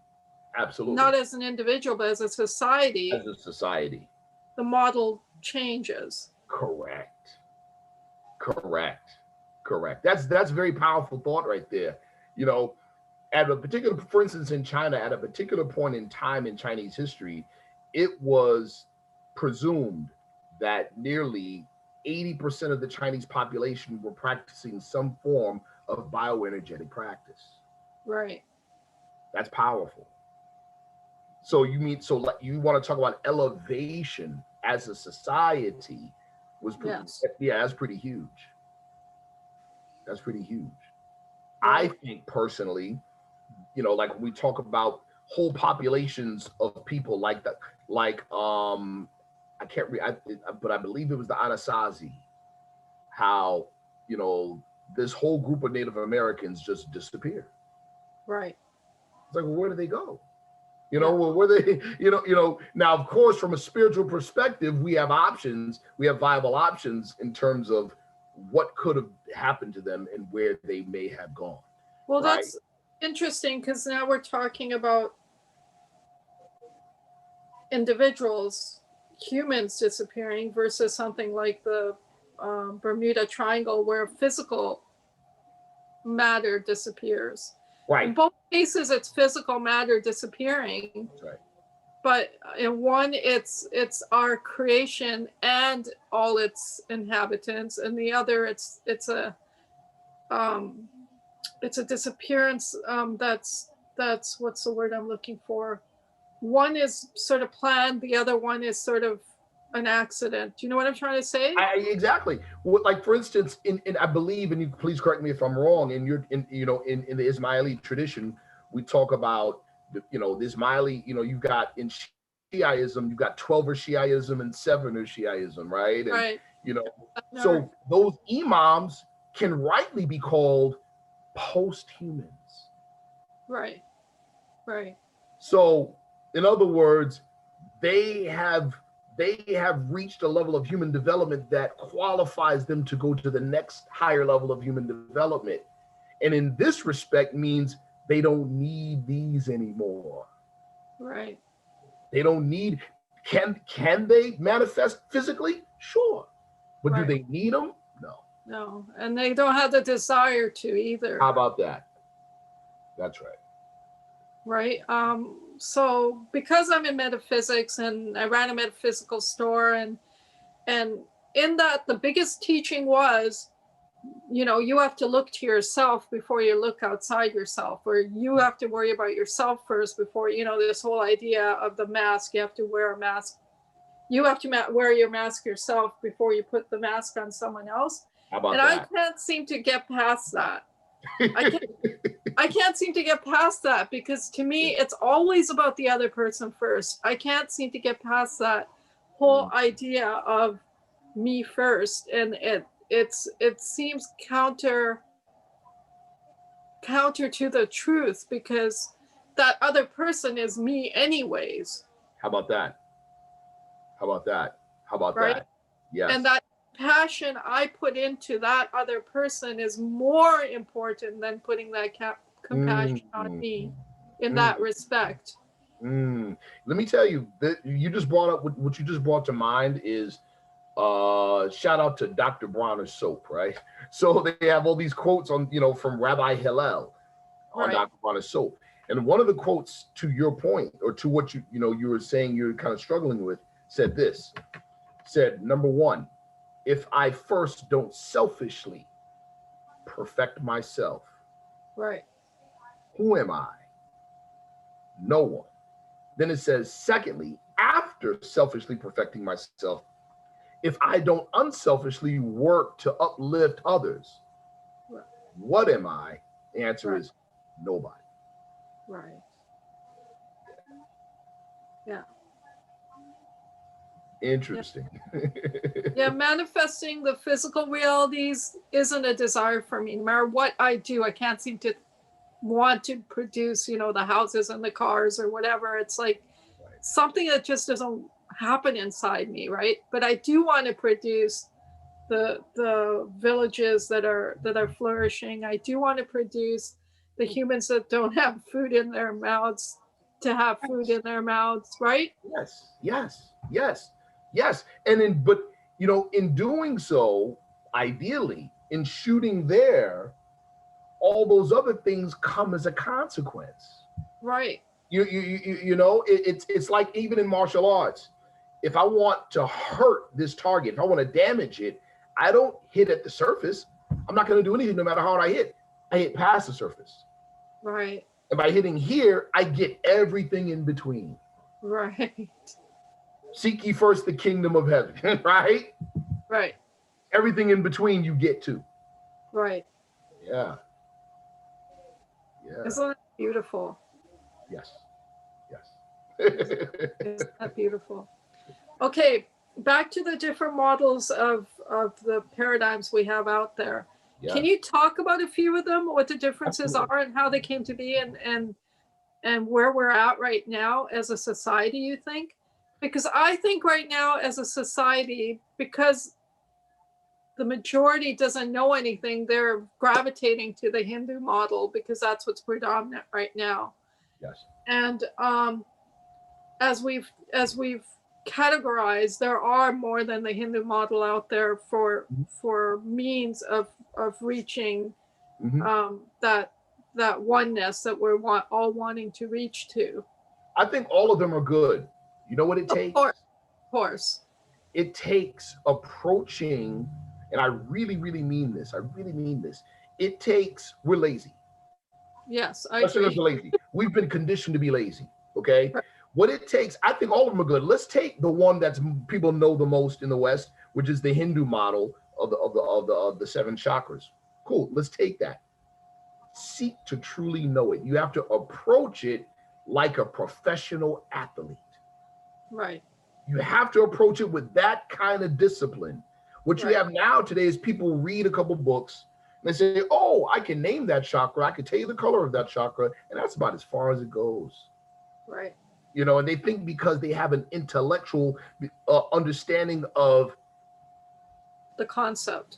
absolutely. Not as an individual, but as a society. As a society. The model changes. Correct. That's very powerful thought right there. For instance, in China, at a particular point in time in Chinese history, it was presumed that nearly 80% of the Chinese population were practicing some form of bioenergetic practice. Right. That's powerful. So you want to talk about elevation as a society was that's pretty huge. That's pretty huge. Right. I think personally, like when we talk about whole populations of people like that, I can't read, but I believe it was the Anasazi, how, this whole group of Native Americans just disappeared. Right. It's like, well, where did they go? Well, where they, now, of course, from a spiritual perspective, we have options, we have viable options in terms of what could have happened to them and where they may have gone. Well, right? That's interesting, because now we're talking about individuals, humans disappearing versus something like the Bermuda Triangle, where physical matter disappears. Right. In both cases, it's physical matter disappearing. That's right. But in one, it's our creation and all its inhabitants, and the other, it's a disappearance. That's what's the word I'm looking for? One is sort of planned, the other one is sort of an accident. Do you know what I'm trying to say? Exactly. Like, for instance, in I believe, and you please correct me if I'm wrong, in the Ismaili tradition, we talk about the Ismaili, you've got in Shiaism, you've got 12er Shiaism and 7er Shiaism, right? And, right. So those imams can rightly be called post-humans. Right. Right. So, in other words, they have reached a level of human development that qualifies them to go to the next higher level of human development. And in this respect means they don't need these anymore. Right. They don't need, can they manifest physically? Sure. But right. Do they need them? No. No, and they don't have the desire to either. How about that? That's right. Right. So because I'm in metaphysics and I ran a metaphysical store, and in that the biggest teaching was, you know, you have to look to yourself before you look outside yourself, or you have to worry about yourself first before, you know, this whole idea of the mask. You have to wear a mask. You have to wear your mask yourself before you put the mask on someone else. How about And that? I can't seem to get past that. I can't seem to get past that, because to me, it's always about the other person first. I can't seem to get past that whole idea of me first. And it seems counter to the truth, because that other person is me anyways. How about that? How about that? How about right? that? Yes. And that passion I put into that other person is more important than putting that compassion on me in that respect. Let me tell you that you just brought up what you just brought to mind is shout out to Dr. Bronner's soap, right? So they have all these quotes on, you know, from Rabbi Hillel on Dr. Bronner's soap. And one of the quotes, to your point, or to what you were saying you're kind of struggling with, said this. Said, number one, if I first don't selfishly perfect myself, right, who am I? No one. Then it says, secondly, after selfishly perfecting myself, if I don't unselfishly work to uplift others, right, what am I? The answer is nobody. Right. Yeah. Interesting. Yeah, manifesting the physical realities isn't a desire for me. No matter what I do, I can't seem to want to produce, you know, the houses and the cars or whatever. It's like something that just doesn't happen inside me, right? But I do want to produce the villages that are flourishing. I do want to produce the humans that don't have food in their mouths to have food in their mouths, right? Yes. But you know, in doing so, ideally, in shooting there, all those other things come as a consequence. Right. You know, it's like even in martial arts, if I want to hurt this target, if I want to damage it, I don't hit at the surface. I'm not going to do anything no matter how hard I hit. I hit past the surface. Right. And by hitting here, I get everything in between. Right. Seek ye first the kingdom of heaven, right? Right. Everything in between you get to. Right. Yeah. Isn't that beautiful? Yes. Isn't that beautiful? Okay, back to the different models of the paradigms we have out there. Yeah. Can you talk about a few of them, what the differences are and how they came to be, and where we're at right now as a society, you think? Because I think right now as a society, because the majority doesn't know anything, they're gravitating to the Hindu model because that's what's predominant right now. Yes. And as we've categorized, there are more than the Hindu model out there for means of reaching that oneness that we're all wanting to reach to. I think all of them are good. You know what it takes? Of course. It takes approaching, and I really, really mean this. It takes, we're lazy. Yes, I agree. We're lazy. We've been conditioned to be lazy. Okay. Right. What it takes, I think all of them are good. Let's take the one that's people know the most in the West, which is the Hindu model of the 7 chakras. Cool. Let's take that. Seek to truly know it. You have to approach it like a professional athlete. Right. You have to approach it with that kind of discipline. What you have now today is people read a couple books and they say, oh, I can name that chakra. I can tell you the color of that chakra. And that's about as far as it goes. Right. You know, and they think because they have an intellectual understanding of the concept,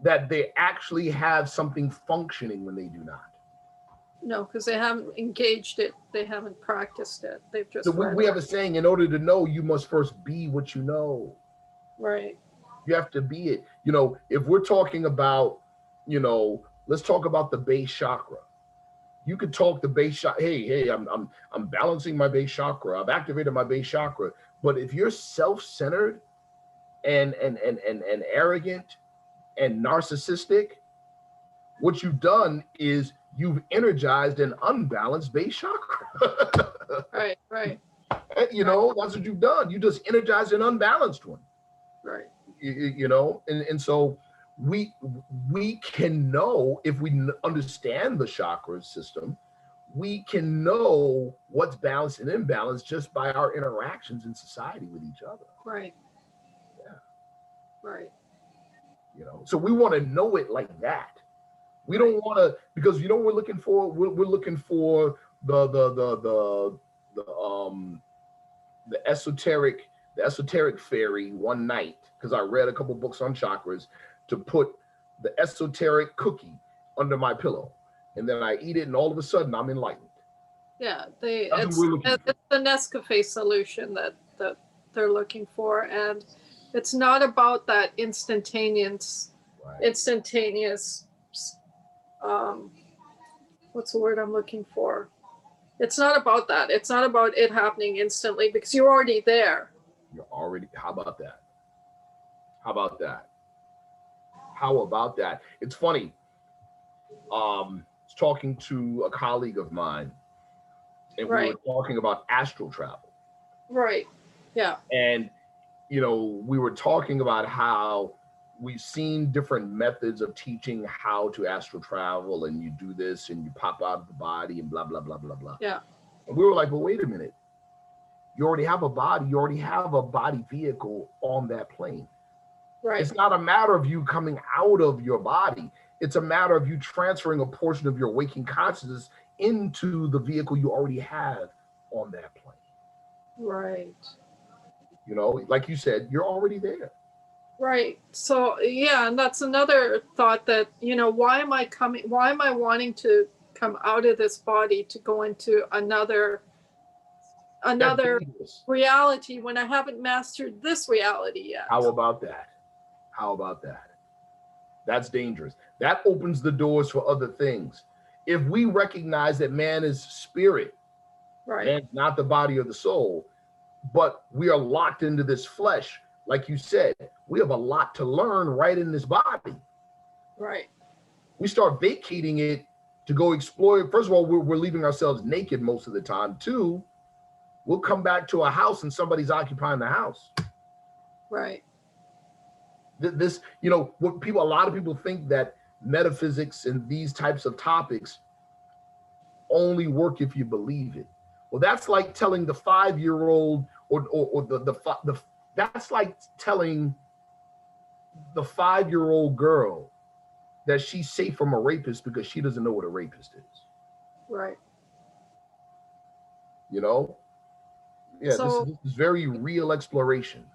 that they actually have something functioning when they do not. No, because they haven't engaged it. They haven't practiced it. They've just. So we have a saying, in order to know, you must first be what you know. Right. You have to be it. You know, if we're talking about, you know, let's talk about the base chakra. You could talk the base chakra. Hey, I'm balancing my base chakra. I've activated my base chakra. But if you're self-centered and arrogant and narcissistic, what you've done is you've energized an unbalanced base chakra. Right. You know, that's what you've done. You just energized an unbalanced one. Right. You know, and so we can know, if we understand the chakra system, we can know what's balanced and imbalanced just by our interactions in society with each other. Right. Yeah. Right. You know, so we want to know it like that. We don't want to, because you know what we're looking for? We're looking for the esoteric fairy one night, because I read a couple books on chakras, to put the esoteric cookie under my pillow, and then I eat it, and all of a sudden I'm enlightened. Yeah, it's the Nescafe solution that they're looking for, and it's not about that instantaneous what's the word I'm looking for? It's not about that. It's not about it happening instantly, because you're already there. You're already, how about that? How about that? How about that? It's funny. I was talking to a colleague of mine, and we were talking about astral travel. Right. Yeah. And, you know, we were talking about how we've seen different methods of teaching how to astral travel, and you do this and you pop out of the body and blah, blah, blah, blah, blah. Yeah. And we were like, well, wait a minute. You already have a body. You already have a body vehicle on that plane. Right. It's not a matter of you coming out of your body. It's a matter of you transferring a portion of your waking consciousness into the vehicle you already have on that plane. Right. You know, like you said, you're already there. Right. So, yeah, and that's another thought that, you know, why am I wanting to come out of this body to go into another reality when I haven't mastered this reality yet? How about that? How about that? That's dangerous. That opens the doors for other things. If we recognize that man is spirit, man's not the body or the soul, but we are locked into this flesh, like you said, we have a lot to learn right in this body. Right. We start vacating it to go explore. First of all, we're leaving ourselves naked most of the time. Two, we'll come back to a house and somebody's occupying the house. Right. This, you know, a lot of people think that metaphysics and these types of topics only work if you believe it. Well, that's like telling the 5-year-old that's like telling the 5-year-old girl that she's safe from a rapist because she doesn't know what a rapist is. Right. You know? Yeah, so, this is very real exploration.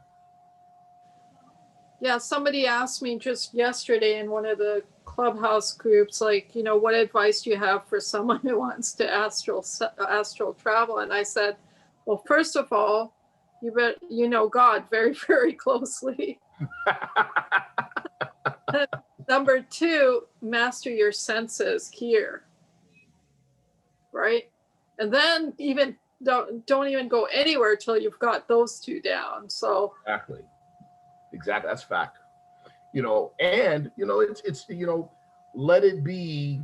Yeah, somebody asked me just yesterday in one of the Clubhouse groups, like, you know, what advice do you have for someone who wants to astral travel? And I said, well, first of all, you know God very, very closely. Number 2, master your senses here. Right? And then even don't even go anywhere till you've got those 2 down. So Exactly. That's fact. You know, and you know, it's you know, let it be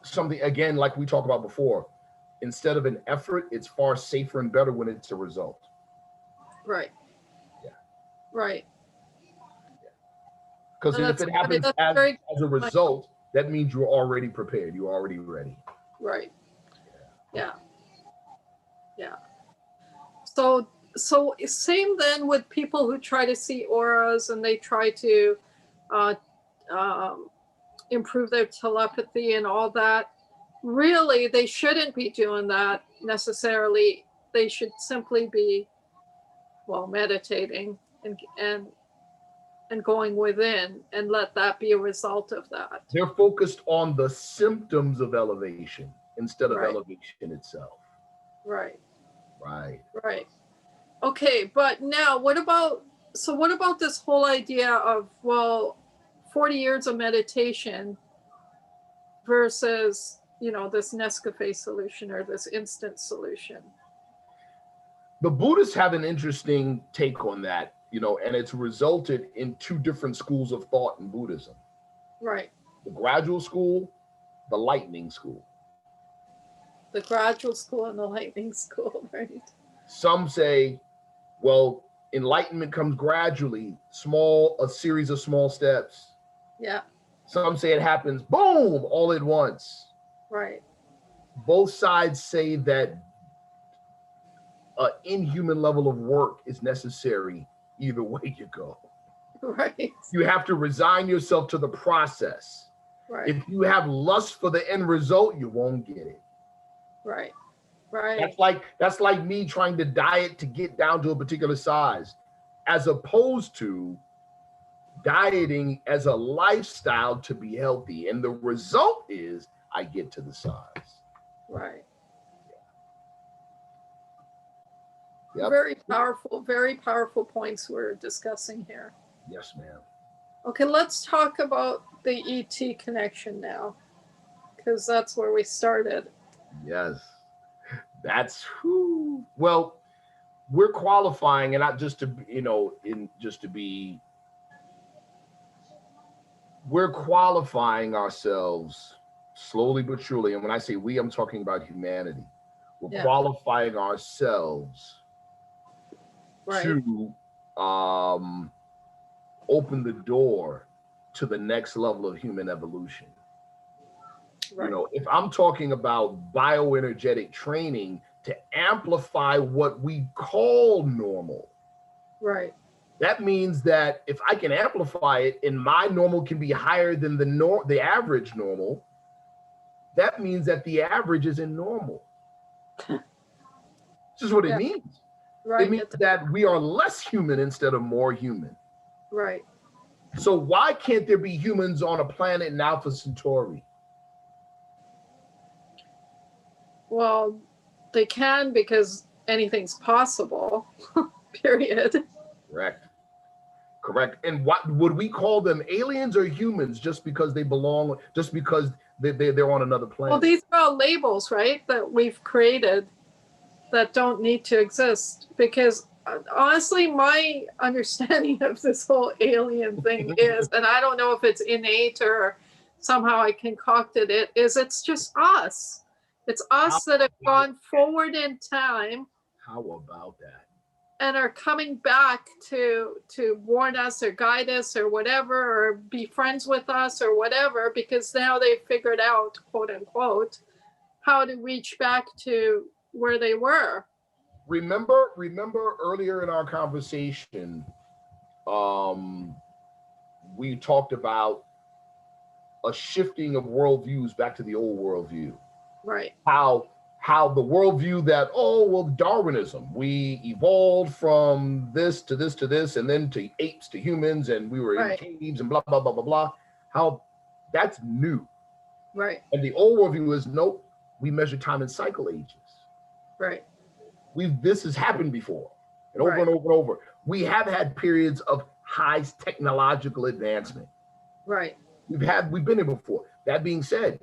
something, again, like we talked about before. Instead of an effort, it's far safer and better when it's a result. Right. Yeah. Right. Because if it happens as a result, that means you're already prepared. You're already ready. Right. Yeah. So same then with people who try to see auras and they try to improve their telepathy and all that. Really, they shouldn't be doing that necessarily. They should simply be, meditating and going within, and let that be a result of that. They're focused on the symptoms of elevation instead of elevation itself. Right. Okay, but now what about this whole idea of, well, 40 years of meditation versus, this Nescafe solution or this instant solution? The Buddhists have an interesting take on that, and it's resulted in two different schools of thought in Buddhism. Right. The gradual school, the lightning school. The gradual school and the lightning school, right? Some say, well, enlightenment comes gradually, a series of small steps. Yeah. Some say it happens, boom, all at once. Right. Both sides say that an inhuman level of work is necessary either way you go. Right. You have to resign yourself to the process. Right. If you have lust for the end result, you won't get it. Right. Right. That's like me trying to diet to get down to a particular size, as opposed to dieting as a lifestyle to be healthy. And the result is I get to the size. Right. Yep. Very powerful points we're discussing here. Yes, ma'am. Okay, let's talk about the ET connection now, because that's where we started. Yes. That's who. Well, we're qualifying, and not just to, we're qualifying ourselves slowly but surely. And when I say we, I'm talking about humanity. We're qualifying ourselves to open the door to the next level of human evolution. Right. If I'm talking about bioenergetic training to amplify what we call normal, right, that means that if I can amplify it and my normal can be higher than the average normal, that means that the average isn't normal. This is what it means. Right. It means that we are less human instead of more human. Right. So why can't there be humans on a planet in Alpha Centauri? Well, they can, because anything's possible, period. Correct. And what would we call them, aliens or humans, just because they're on another planet? Well, these are all labels, right, that we've created that don't need to exist. Because honestly, my understanding of this whole alien thing is, and I don't know if it's innate or somehow I concocted it, is it's just us. It's us that have gone forward in time. How about that? And are coming back to warn us or guide us or whatever, or be friends with us or whatever, because now they've figured out, quote unquote, how to reach back to where they were. Remember earlier in our conversation, we talked about a shifting of worldviews back to the old worldview. Right. How the worldview that, Darwinism, we evolved from this to this to this, and then to apes to humans, and we were in caves and blah, blah, blah, blah, blah. How that's new. Right. And the old worldview is, nope, we measure time in cycle ages. Right. This has happened before, and over and over and over. We have had periods of high technological advancement. Right. We've been here before. That being said,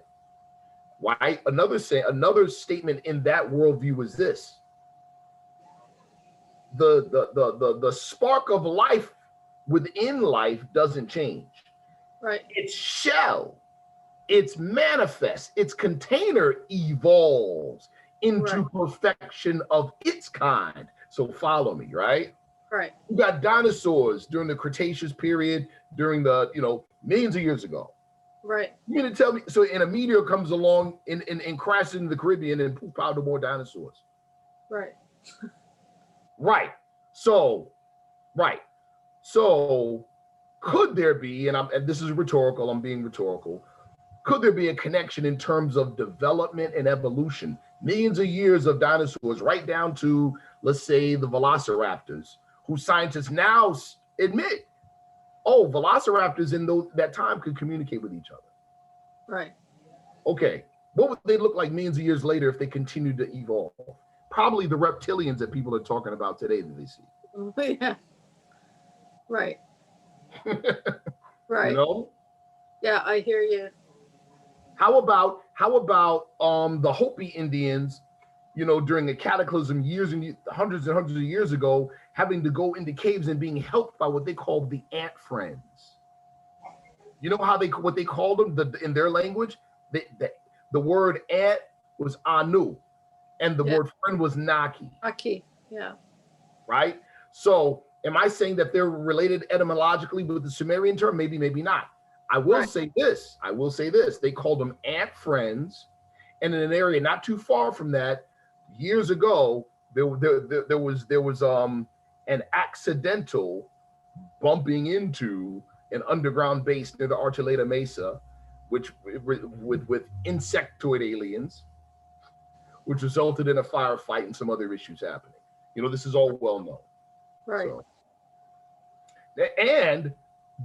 why another statement in that worldview is this: the spark of life within life doesn't change. Right. Its shell, its manifest, its container evolves into perfection of its kind. So follow me, right? Right. You got dinosaurs during the Cretaceous period, during the millions of years ago. Right. You mean to tell me? So, and a meteor comes along and crashes into the Caribbean and poof out more dinosaurs. Right. Right. So, could there be? And this is rhetorical. I'm being rhetorical. Could there be a connection in terms of development and evolution? Millions of years of dinosaurs, right down to, let's say, the velociraptors, who scientists now admit, velociraptors in that time could communicate with each other. Right. Okay. What would they look like millions of years later if they continued to evolve? probably the reptilians that people are talking about today that they see. Yeah. Right. You Right. know? Yeah, I hear you. How about the Hopi Indians, you know, during a cataclysm years and hundreds of years ago, having to go into caves and being helped by what they called the ant friends. You know how what they called them in their language? The word ant was Anu, and the word friend was Naki. Aki, yeah. Right? So am I saying that they're related etymologically with the Sumerian term? Maybe, maybe not. I will say this. They called them ant friends. And in an area not too far from that, years ago, there was an accidental bumping into an underground base near the Archuleta Mesa, which with insectoid aliens, which resulted in a firefight and some other issues happening. You know, this is all well known. Right. So, and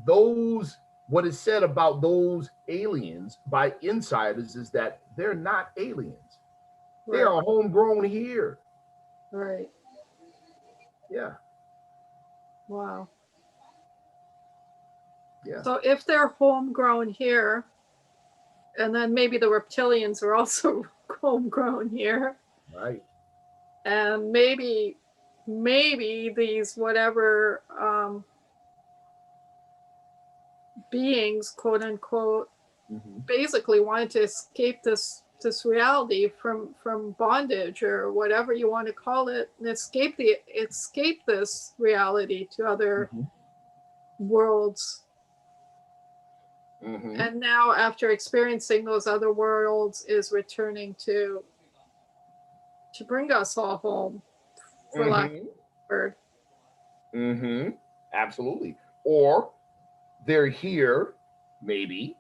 those, what is said about those aliens by insiders is that they're not aliens. They are homegrown here. Right. Yeah. Wow. Yeah. So if they're homegrown here, and then maybe the reptilians are also homegrown here. Right. And maybe these whatever beings, quote unquote, basically wanted to escape this reality from bondage or whatever you want to call it, and escape this reality to other worlds. And now, after experiencing those other worlds, is returning to bring us all home, for lack of a word. Absolutely. Or they're here, maybe,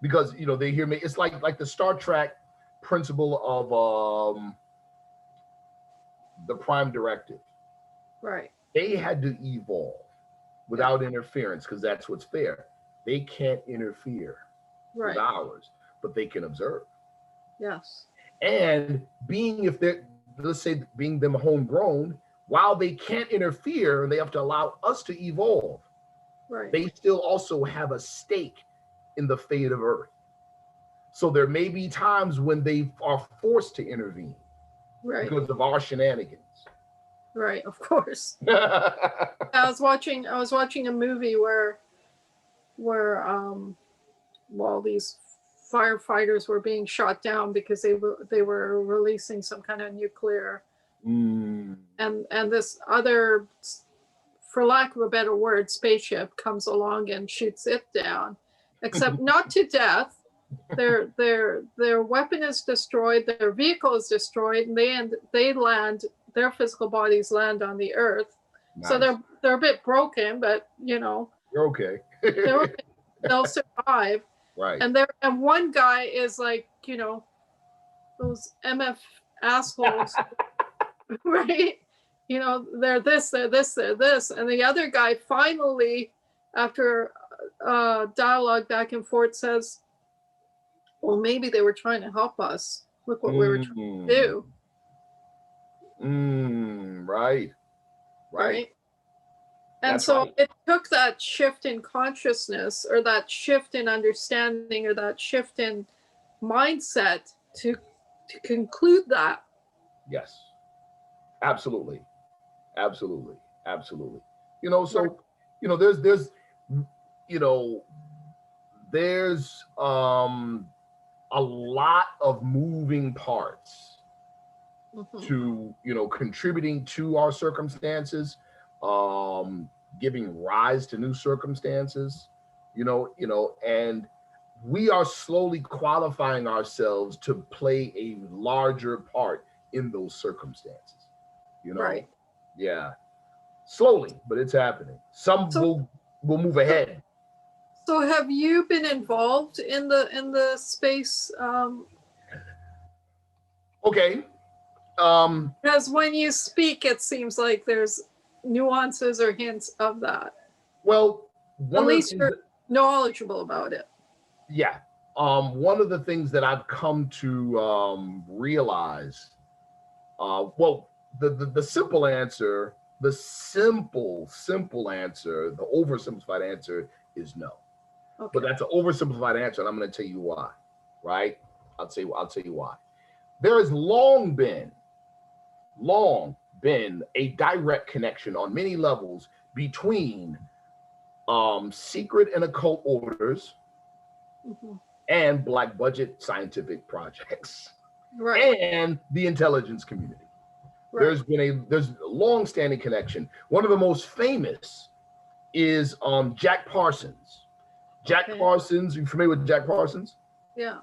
because you know they hear me. It's like the Star Trek principle of the Prime Directive. Right. They had to evolve without interference because that's what's fair. They can't interfere with ours, but they can observe. Yes. And being, if they're, let's say, being them homegrown, while they can't interfere and they have to allow us to evolve, they still also have a stake in the fate of Earth. So there may be times when they are forced to intervene because of our shenanigans. Right, of course. I was watching a movie where these firefighters were being shot down because they were releasing some kind of nuclear, and this other, for lack of a better word, spaceship comes along and shoots it down, except not to death. Their weapon is destroyed, their vehicle is destroyed, and they land, their physical bodies land on the Earth. Nice. So they're a bit broken, but you know, you're okay. They'll survive. Right. And one guy is like, you know, those MF assholes, right? You know, they're this, and the other guy finally, after dialogue back and forth, says, well, maybe they were trying to help us. Look what we were trying to do. Right. And that's so it took that shift in consciousness, or that shift in understanding, or that shift in mindset to conclude that. Yes, absolutely. You know, so you know, there's a lot of moving parts to, you know, contributing to our circumstances, giving rise to new circumstances, you know, and we are slowly qualifying ourselves to play a larger part in those circumstances, you know. Yeah, slowly, but it's happening. Some will move ahead. So have you been involved in the space? Okay. Because when you speak, it seems like there's nuances or hints of that. Well, at least you're knowledgeable about it. Yeah. One of the things that I've come to realize Well, the simple answer, the simple answer, the oversimplified answer is no. Okay. But that's an oversimplified answer, and I'm going to tell you why. Right? I'll tell you why. There has long been a direct connection on many levels between secret and occult orders and black budget scientific projects, right, and the intelligence community. right. There's a long-standing connection. One of the most famous is Jack Parsons. Jack Okay. Parsons, you familiar with Jack Parsons? Yeah.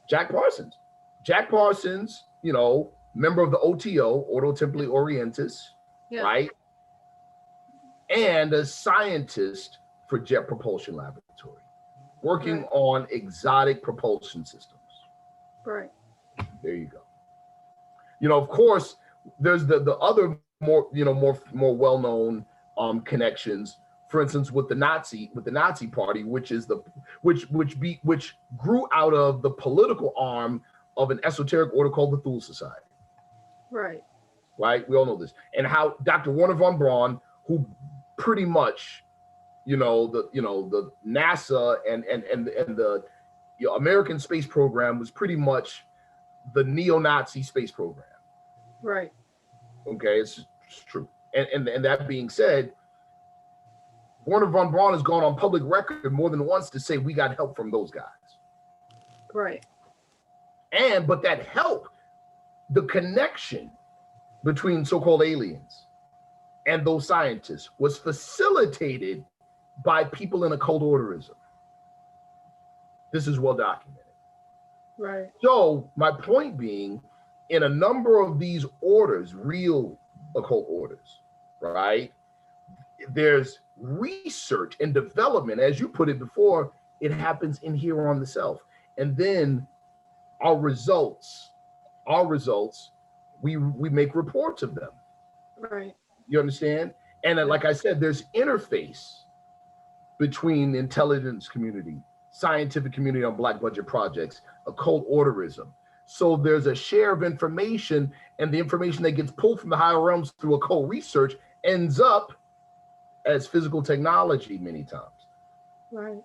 Jack Parsons, you know, member of the OTO, Ordo Templi Orientis, Yeah. right? And a scientist for Jet Propulsion Laboratory, working Right. on exotic propulsion systems. Right. There you go. You know, of course, there's the other more well-known connections. For instance, with the Nazi Party, which grew out of the political arm of an esoteric order called the Thule Society. Right. Right? We all know this. And how Dr. Werner von Braun, who pretty much, the NASA and the American space program was pretty much the neo-Nazi space program. Right. Okay, it's true. And that being said, Werner von Braun has gone on public record more than once to say we got help from those guys. Right. But that help, the connection between so-called aliens and those scientists was facilitated by people in occult orderism. This is well documented. Right. So my point being, in a number of these orders, real occult orders, right? There's research and development, as you put it before, it happens in here on the self. And then our results, we make reports of them. Right. You understand? And then, like I said, there's interface between the intelligence community, scientific community on black budget projects, occult orderism. So there's a share of information, and the information that gets pulled from the higher realms through occult research ends up as physical technology many times. Right.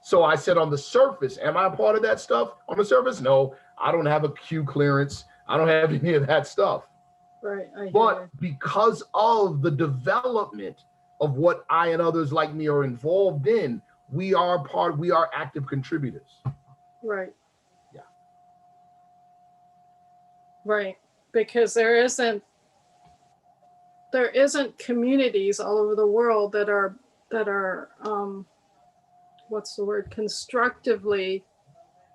So I said, on the surface, am I a part of that stuff? On the surface, no, I don't have a Q clearance. I don't have any of that stuff. Right. But because of the development of what I and others like me are involved in, we are active contributors. Right. Yeah. Right. Because there isn't communities all over the world that are what's the word, constructively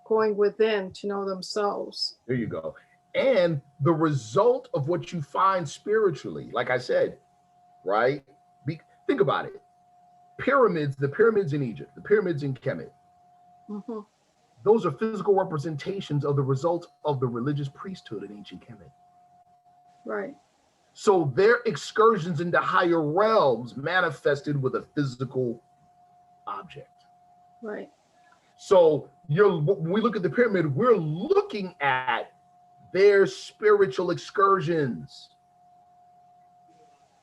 going within to know themselves. There you go. And the result of what you find spiritually, like I said, right? Think about it. The pyramids in Egypt, the pyramids in Kemet, those are physical representations of the results of the religious priesthood in ancient Kemet. Right. So their excursions into higher realms manifested with a physical object. Right. So when we look at the pyramid, we're looking at their spiritual excursions.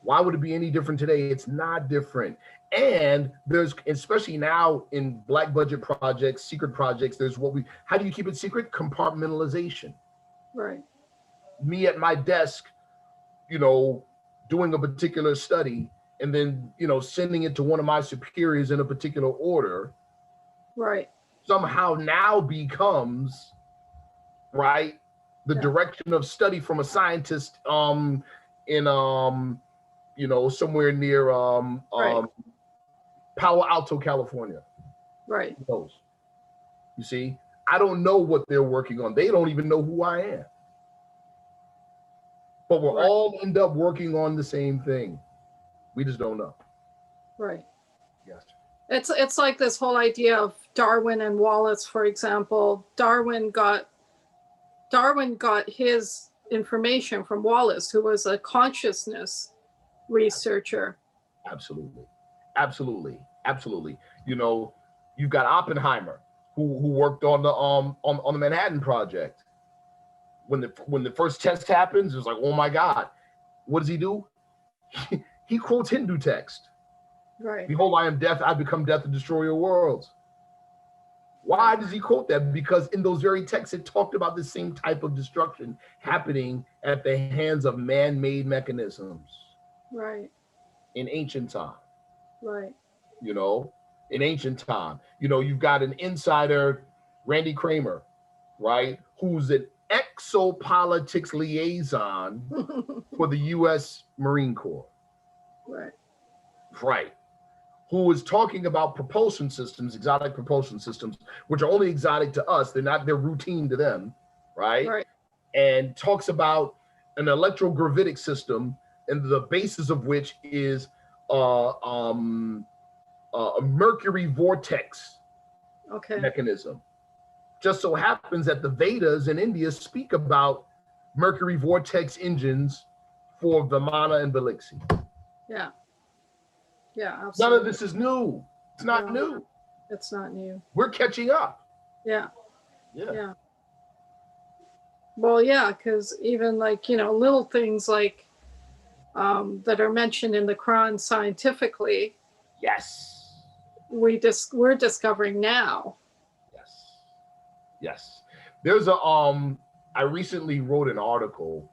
Why would it be any different today? It's not different. And there's, especially now in black budget projects, secret projects, there's how do you keep it secret? Compartmentalization. Right. Me at my desk, doing a particular study, and then, sending it to one of my superiors in a particular order. Right. Somehow now becomes, right, the direction of study from a scientist in somewhere near right. Palo Alto, California. Right. Who knows? You see, I don't know what they're working on. They don't even know who I am. But we'll all end up working on the same thing. We just don't know. Right. Yes. It's like this whole idea of Darwin and Wallace, for example. Darwin got his information from Wallace, who was a consciousness researcher. Absolutely. You've got Oppenheimer, who worked on the Manhattan Project. when the first test happens, it's like, oh my God, what does he do? He quotes Hindu text. Right. Behold, I am death, I become death to destroy your worlds. Why does he quote that? Because in those very texts, it talked about the same type of destruction happening at the hands of man-made mechanisms. Right. In ancient time. Right. You know, in ancient time. You know, you've got an insider, Randy Kramer, right? Who's an exopolitics liaison for the U.S. Marine Corps. Right. Right. Who is talking about propulsion systems, exotic propulsion systems, which are only exotic to us. They're routine to them, right? Right. And talks about an electrogravitic system, and the basis of which is a mercury vortex mechanism. Just so happens that the Vedas in India speak about mercury vortex engines for Vimana and Belixi. Yeah. Yeah, absolutely. None of this is new. It's not new. It's not new. We're catching up. Yeah. Yeah. Yeah. Well, yeah, because even like, you know, little things like that are mentioned in the Quran scientifically. Yes. We're discovering now. Yes. Yes. There's a I recently wrote an article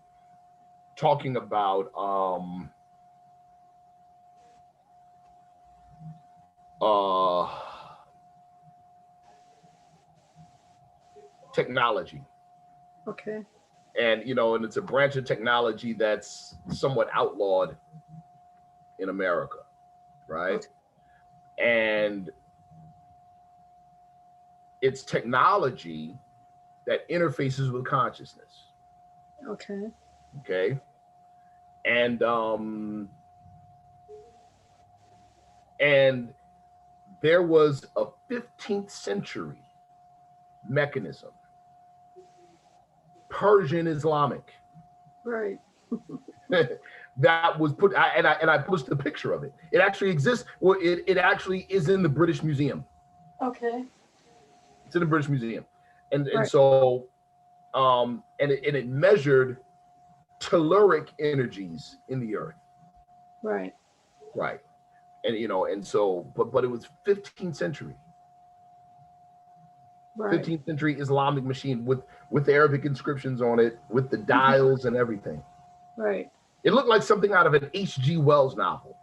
talking about technology. Okay. And you know, and it's a branch of technology that's somewhat outlawed in America, right? Okay. And it's technology that interfaces with consciousness. Okay. Okay. And there was a 15th century mechanism, Persian Islamic, Right. that was put, and I posted a picture of it. It actually exists. Well, it actually is in the British Museum. Okay. It's in the British Museum, and Right. so and it measured telluric energies in the earth. Right. Right. And you know, and so but it was 15th century. Right. 15th century Islamic machine with Arabic inscriptions on it, with the dials and everything. Right. It looked like something out of an H.G. Wells novel.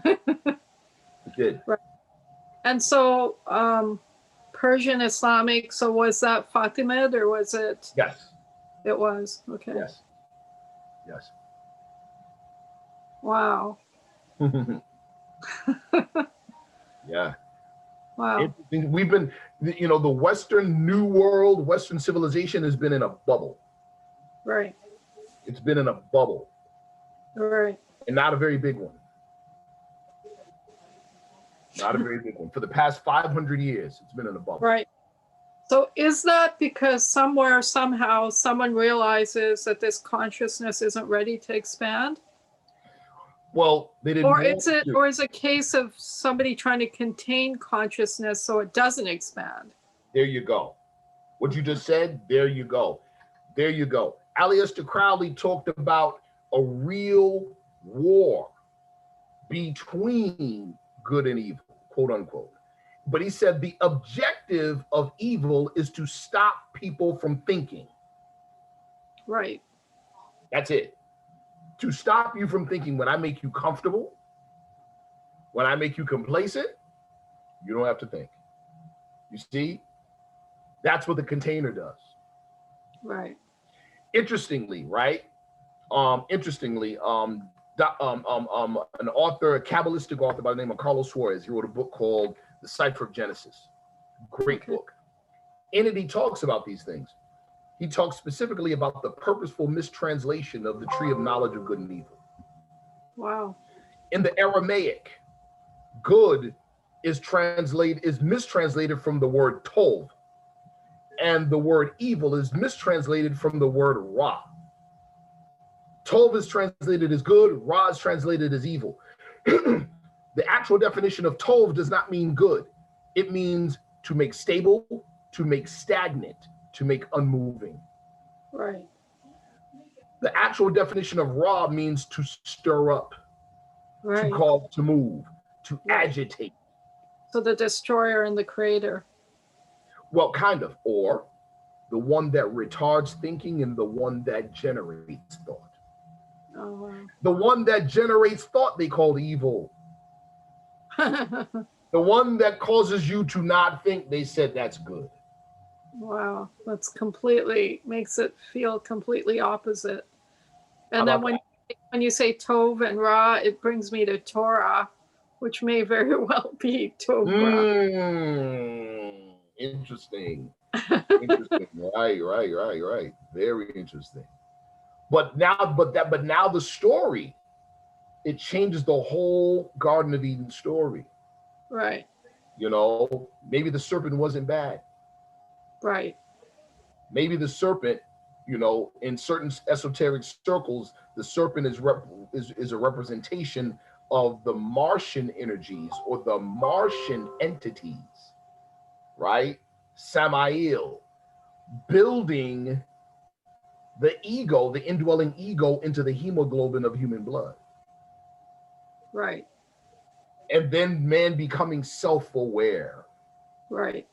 It did. Right. And so Persian Islamic, so was that Fatimid or was it? Yes. It was. Okay. Yes. Yes. Wow. Yeah. Wow. We've been, you know, the Western New World, Western civilization has been in a bubble. Right. It's been in a bubble. Right. And not a very big one. Not a very big one. For the past 500 years, it's been in a bubble. Right. So is that because somewhere, somehow, someone realizes that this consciousness isn't ready to expand? Well, they didn't. Or is it a case of somebody trying to contain consciousness so it doesn't expand? There you go. What you just said, there you go. There you go. Aleister Crowley talked about a real war between good and evil, quote unquote. But he said the objective of evil is to stop people from thinking. Right. That's it. To stop you from thinking. When I make you comfortable, when I make you complacent, you don't have to think. You see? That's what the container does. Right. Interestingly, right? An author, a Kabbalistic author by the name of Carlos Suarez, he wrote a book called The Cipher of Genesis. Great book. In it, he talks about these things. He talks specifically about the purposeful mistranslation of the tree of knowledge of good and evil. Wow. In the Aramaic, good is mistranslated from the word tov, and the word evil is mistranslated from the word ra. Tov is translated as good, ra is translated as evil. The actual definition of tov does not mean good. It means to make stable, to make stagnant, to make unmoving. Right. The actual definition of Ra means to stir up, to Right. cause to move, to Right. agitate. So the destroyer and the creator. Well, kind of, or the one that retards thinking and the one that generates thought. Oh, The one that generates thought they call evil. wow. The one that causes you to not think, they said that's good. Wow. That's completely makes it feel completely opposite. How And then about that? when you say Tov and Ra, it brings me to Torah, which may very well be Tov Ra. Interesting. Interesting. Right. Very interesting. But now the story, it changes the whole Garden of Eden story. Right. You know, maybe the serpent wasn't bad. Right. Maybe the serpent, you know, in certain esoteric circles, the serpent is a representation of the Martian energies or the Martian entities, right? Samael building the ego, the indwelling ego, into the hemoglobin of human blood. Right. And then man becoming self-aware. Right.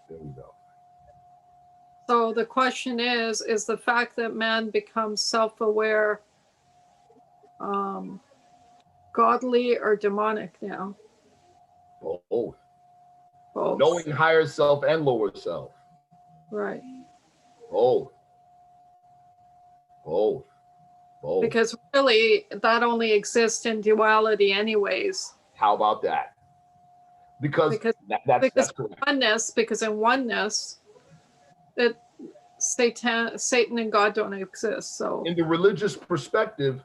There we go. So the question is the fact that man becomes self-aware godly or demonic now? Both. Both. Knowing higher self and lower self. Right. Both. Both. Both. Because really, that only exists in duality, anyways. How about that? Because that's correct. Oneness. Because in oneness, it Satan and God don't exist. So in the religious perspective,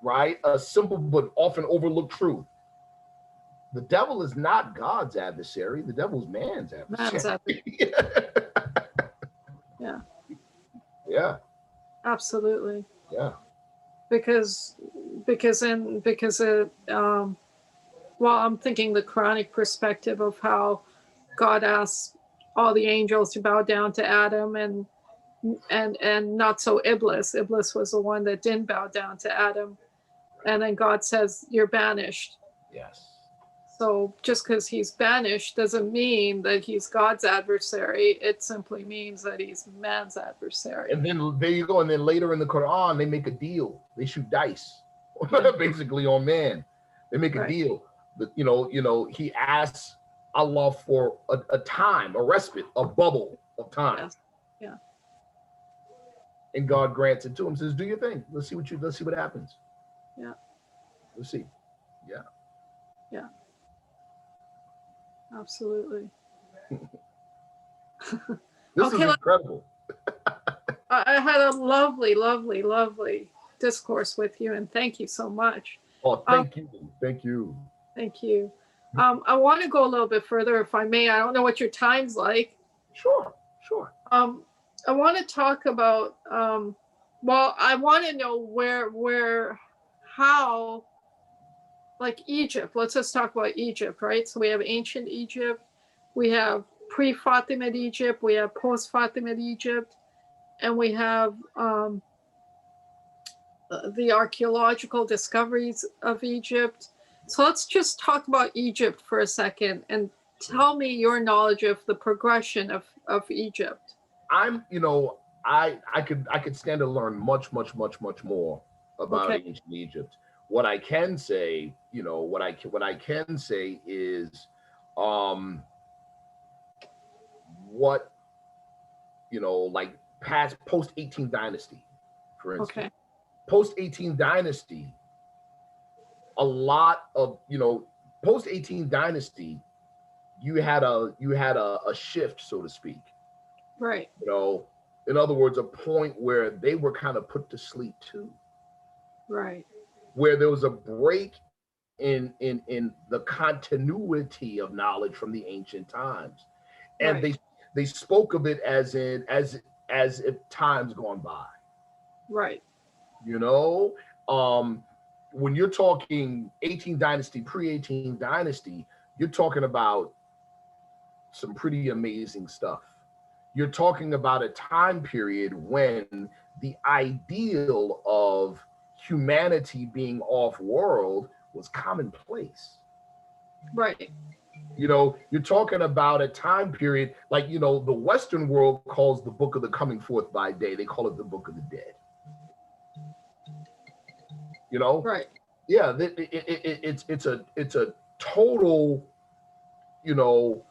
right, a simple but often overlooked truth: the devil is not God's adversary. The devil is man's adversary. Yeah. Yeah. Absolutely. Yeah. Because well, I'm thinking the Quranic perspective of how God asks all the angels to bow down to Adam, and not so Iblis. Iblis was the one that didn't bow down to Adam, and then God says, "You're banished." Yes. So just because he's banished doesn't mean that he's God's adversary. It simply means that he's man's adversary. And then there you go. And then later in the Quran, they make a deal. They shoot dice, basically, on man. They make a deal. But he asks Allah for a time, a respite, a bubble of time. Yes. Yeah. And God grants it to him. Says, "Do your thing. Let's see what happens." Yeah. Let's see. Yeah. Yeah. Absolutely. This is incredible. I had a lovely discourse with you, and thank you so much. Oh, thank you. Thank you. I want to go a little bit further, if I may. I don't know what your time's like. Sure. I want to talk about. Well, I want to know how, like Egypt. Let's just talk about Egypt, right? So we have ancient Egypt, we have pre-Fatimid Egypt, we have post-Fatimid Egypt, and we have the archaeological discoveries of Egypt. So let's just talk about Egypt for a second and tell me your knowledge of the progression of Egypt. I could stand to learn much more about ancient Egypt. What I can say, what I can say is, what, like post 18th dynasty, for instance. Okay. Post 18th dynasty, a lot of, post 18th dynasty, you had a shift, so to speak. Right. In other words, a point where they were kind of put to sleep too. Right. Where there was a break in the continuity of knowledge from the ancient times, and they spoke of it as if time's gone by. Right. When you're talking 18th dynasty, pre-18th dynasty, you're talking about some pretty amazing stuff. You're talking about a time period when the ideal of humanity being off world was commonplace. Right. You know, you're talking about a time period like, you know, the Western world calls the book of the coming forth by day. They call it the book of the dead. You know, Right. yeah, it's a total, you know,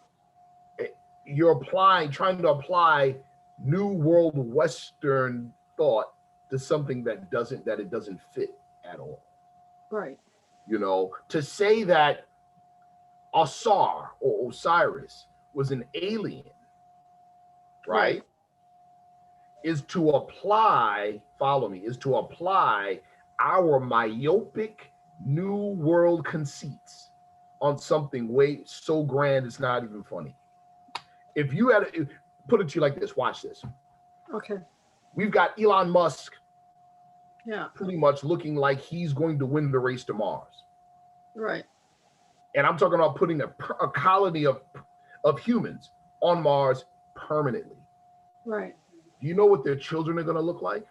you're trying to apply new world Western thought to something that it doesn't fit at all. Right. You know, to say that Osar or Osiris was an alien, right? Is to apply, follow me, is to apply our myopic new world conceits on something way so grand it's not even funny. If you had to put it to you like this, watch this. Okay. We've got Elon Musk Yeah. pretty much looking like he's going to win the race to Mars. Right. And I'm talking about putting a colony of humans on Mars permanently. Right. Do you know what their children are going to look like?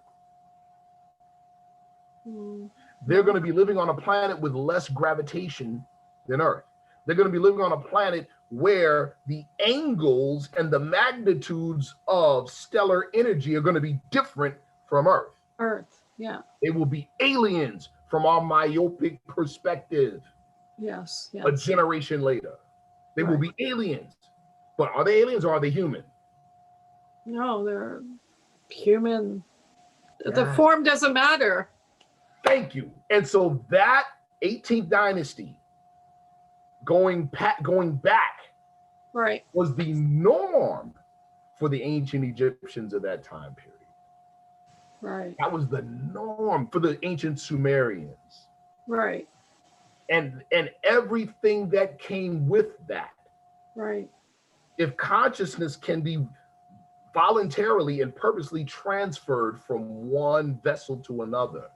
Mm. They're going to be living on a planet with less gravitation than Earth. They're going to be living on a planet where the angles and the magnitudes of stellar energy are going to be different from Earth. Earth. Yeah. They will be aliens from our myopic perspective. Yes. Yes. A generation later, they will be aliens. But are they aliens or are they human? No, they're human. Yes. The form doesn't matter. Thank you. And so that 18th dynasty going back Right. was the norm for the ancient Egyptians of that time period. Right. That was the norm for the ancient Sumerians. Right. And everything that came with that. Right. If consciousness can be voluntarily and purposely transferred from one vessel to another,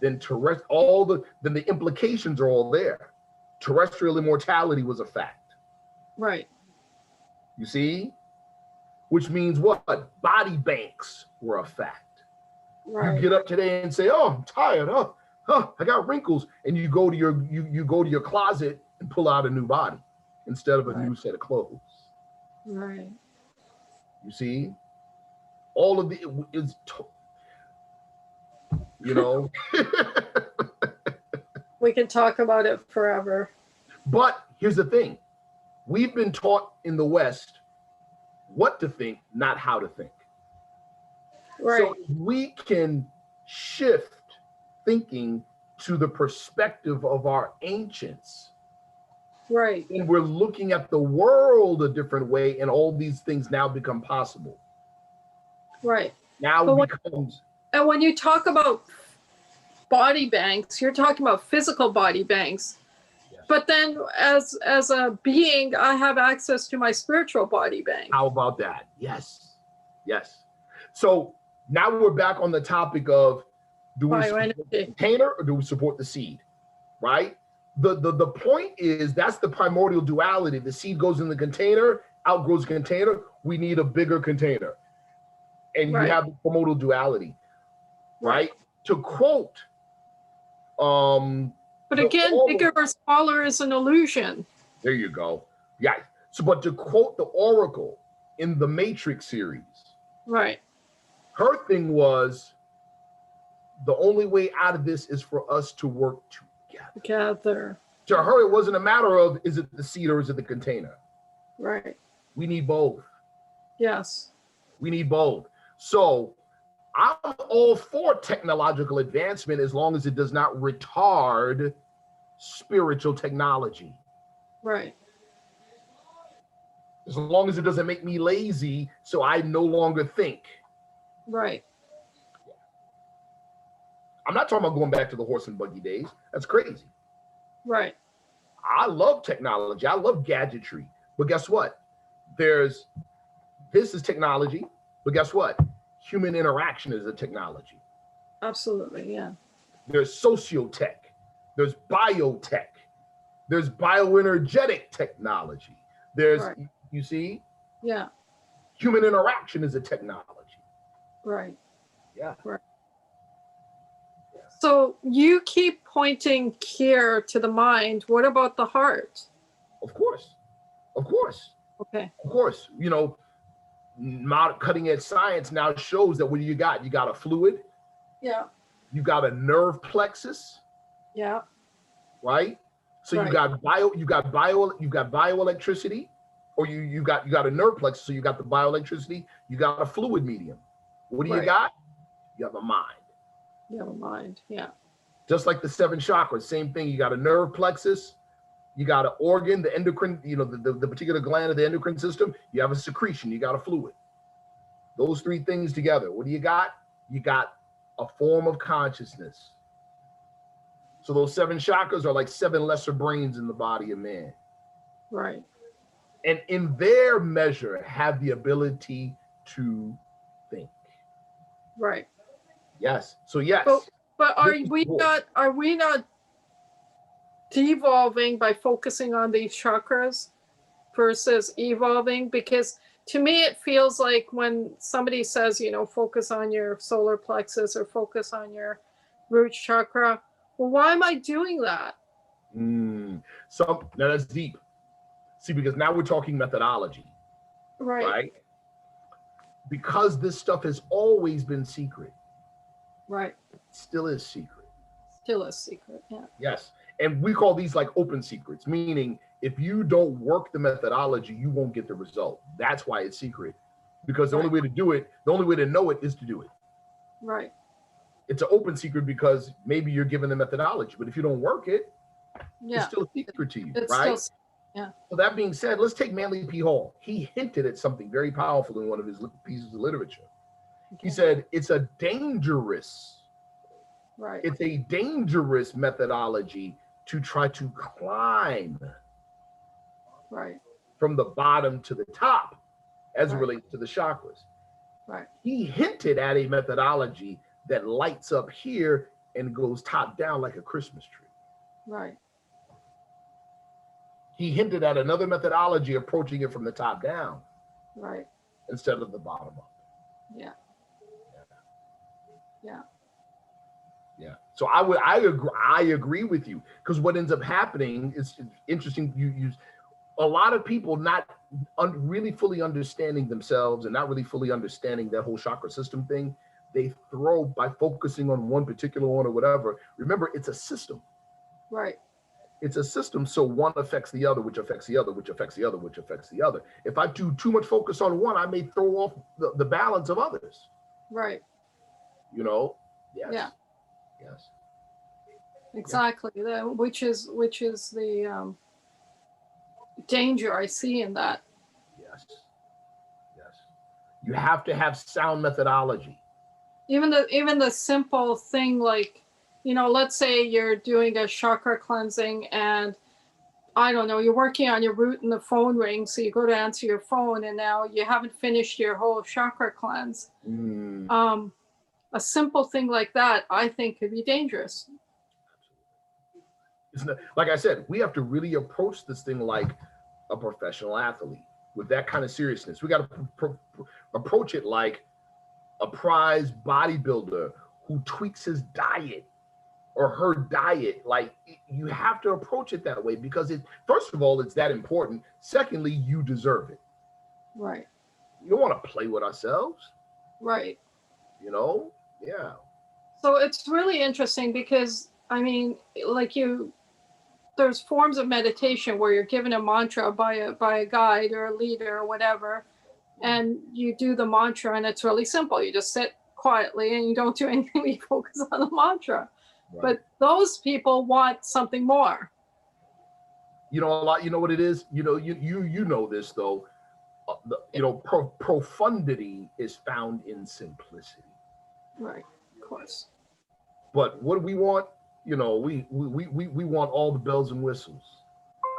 then the implications are all there. Terrestrial immortality was a fact. Right. You see? Which means what? Body banks were a fact. Right. You get up today and say, "Oh, I'm tired. I got wrinkles," and you go to your closet and pull out a new body instead of a new set of clothes. Right. You see? All of the is, you know. We can talk about it forever. But here's the thing. We've been taught in the West what to think, not how to think. Right. So we can shift thinking to the perspective of our ancients. Right. And we're looking at the world a different way, and all these things now become possible. Right. Now it becomes. And when you talk about body banks, you're talking about physical body banks. Yes. But then as a being, I have access to my spiritual body bank. How about that? Yes. Yes. So now we're back on the topic of, do we support the container or do we support the seed? Right? The point is, that's the primordial duality. The seed goes in the container, outgrows the container. We need a bigger container. And you have the primordial duality. Right? To quote, but again, bigger or smaller is an illusion. There you go. Yeah. So, but to quote the Oracle in the Matrix series, right? Her thing was, the only way out of this is for us to work together. To her, it wasn't a matter of, is it the seed or is it the container? Right. We need both. Yes. We need both. So I'm all for technological advancement as long as it does not retard spiritual technology. Right. As long as it doesn't make me lazy so I no longer think. Right. I'm not talking about going back to the horse and buggy days. That's crazy. Right. I love technology. I love gadgetry. But guess what? This is technology. But guess what? Human interaction is a technology. Absolutely, yeah. There's sociotech. There's biotech. There's bioenergetic technology. There's, you see? Yeah. Human interaction is a technology. Right. Yeah. Right. So you keep pointing here to the mind. What about the heart? Of course. Of course. Okay. Of course. You know, cutting edge science now shows that what do you got? You got a fluid. Yeah. You got a nerve plexus. Yeah. Right. So Right. you got bioelectricity, or you got a nerve plexus. So you got the bioelectricity. You got a fluid medium. What do you Right. got? You have a mind. You have a mind. Yeah. Just like the 7 chakras, same thing. You got a nerve plexus. You got an organ, the endocrine, you know, the particular gland of the endocrine system. You have a secretion. You got a fluid. Those 3 things together. What do you got? You got a form of consciousness. So those 7 chakras are like 7 lesser brains in the body of man. Right. And in their measure have the ability to think. Right. Yes. So yes. But are we not devolving by focusing on these chakras versus evolving? Because to me it feels like when somebody says, you know, focus on your solar plexus or focus on your root chakra, well, why am I doing that? So now that's deep. See, because now we're talking methodology. Right? Because this stuff has always been secret. Right. It still is secret. Still a secret. Yeah. Yes. And we call these like open secrets, meaning if you don't work the methodology, you won't get the result. That's why it's secret. Because the only way to do it, the only way to know it is to do it. Right. It's an open secret because maybe you're given the methodology, but if you don't work it, it's still a secret to you, right? Yeah. So that being said, let's take Manly P. Hall. He hinted at something very powerful in one of his pieces of literature. Okay. He said it's a dangerous methodology to try to climb from the bottom to the top as it relates to the chakras. Right. He hinted at a methodology that lights up here and goes top down like a Christmas tree. Right. He hinted at another methodology approaching it from the top down. Right. Instead of the bottom up. Yeah. Yeah. Yeah. So I agree with you, because what ends up happening is interesting. You a lot of people not really fully understanding themselves and not really fully understanding that whole chakra system thing. They throw by focusing on one particular one or whatever. Remember, it's a system. Right. It's a system, so one affects the other, which affects the other, which affects the other, which affects the other. If I do too much focus on one, I may throw off the balance of others. Right. You know? Yes. Yeah. Yes. Exactly. Yeah. Which is the danger I see in that. Yes. Yes. You have to have sound methodology. Even the simple thing, like, you know, let's say you're doing a chakra cleansing and I don't know, you're working on your root and the phone rings, so you go to answer your phone and now you haven't finished your whole chakra cleanse. A simple thing like that, I think, could be dangerous. It's not, like I said, we have to really approach this thing like a professional athlete with that kind of seriousness. We got to approach it like a prize bodybuilder who tweaks his diet or her diet. Like, you have to approach it that way because first of all, it's that important. Secondly, you deserve it. Right. You don't want to play with ourselves. Right. You know? Yeah. So it's really interesting because, I mean, like there's forms of meditation where you're given a mantra by a guide or a leader or whatever, and you do the mantra and it's really simple. You just sit quietly and you don't do anything, you focus on the mantra. Right. But those people want something more. You know, a lot, you know what it is? You know, you know this though. Profundity is found in simplicity. Right, of course. But what do we want? You know, we want all the bells and whistles.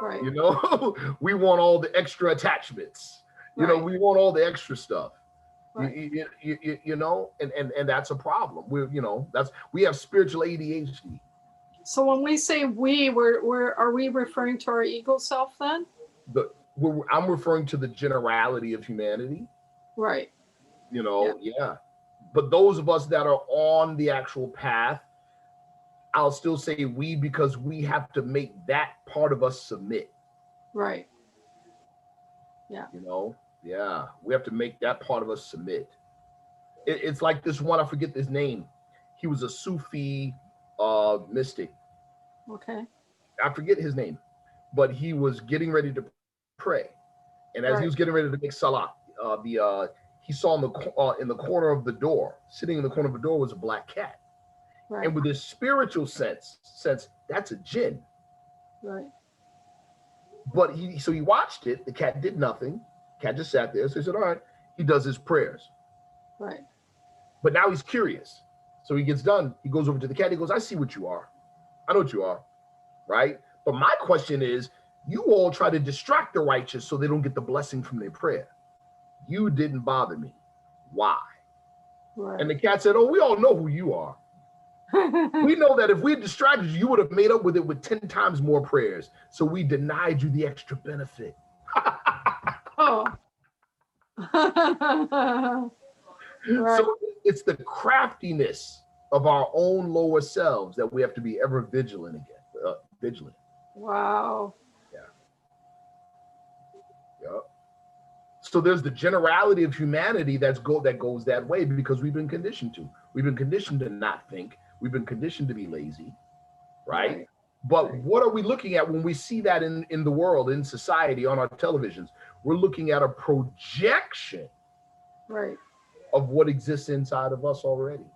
Right. You know, we want all the extra attachments. You know, we want all the extra stuff. Right. You know, and that's a problem. We have spiritual ADHD. So when we say are we referring to our ego self then? I'm referring to the generality of humanity. Right. You know, yeah. But those of us that are on the actual path, I'll still say we, because we have to make that part of us submit. Right. Yeah. You know, yeah, we have to make that part of us submit. It's like this one, I forget his name. He was a Sufi mystic. Okay. I forget his name, but he was getting ready to pray, and as he was getting ready to make salah, he saw in the corner of the door, sitting in the corner of the door, was a black cat, and with his spiritual sense that's a jinn. Right. But he watched it. The cat did nothing. Cat just sat there. So he said, all right. He does his prayers. Right. But now he's curious. So he gets done. He goes over to the cat. He goes, I see what you are. I know what you are. Right? But my question is, you all try to distract the righteous so they don't get the blessing from their prayer. You didn't bother me. Why? Right. And the cat said, oh, we all know who you are. We know that if we distracted you, you would have made up with it with 10 times more prayers. So we denied you the extra benefit. Oh. Right. So it's the craftiness of our own lower selves that we have to be ever vigilant again. Vigilant. Wow. Yeah. Yep. So there's the generality of humanity that goes that way because we've been conditioned to. We've been conditioned to not think. We've been conditioned to be lazy, right? But what are we looking at when we see that in the world, in society, on our televisions? We're looking at a projection of what exists inside of us already.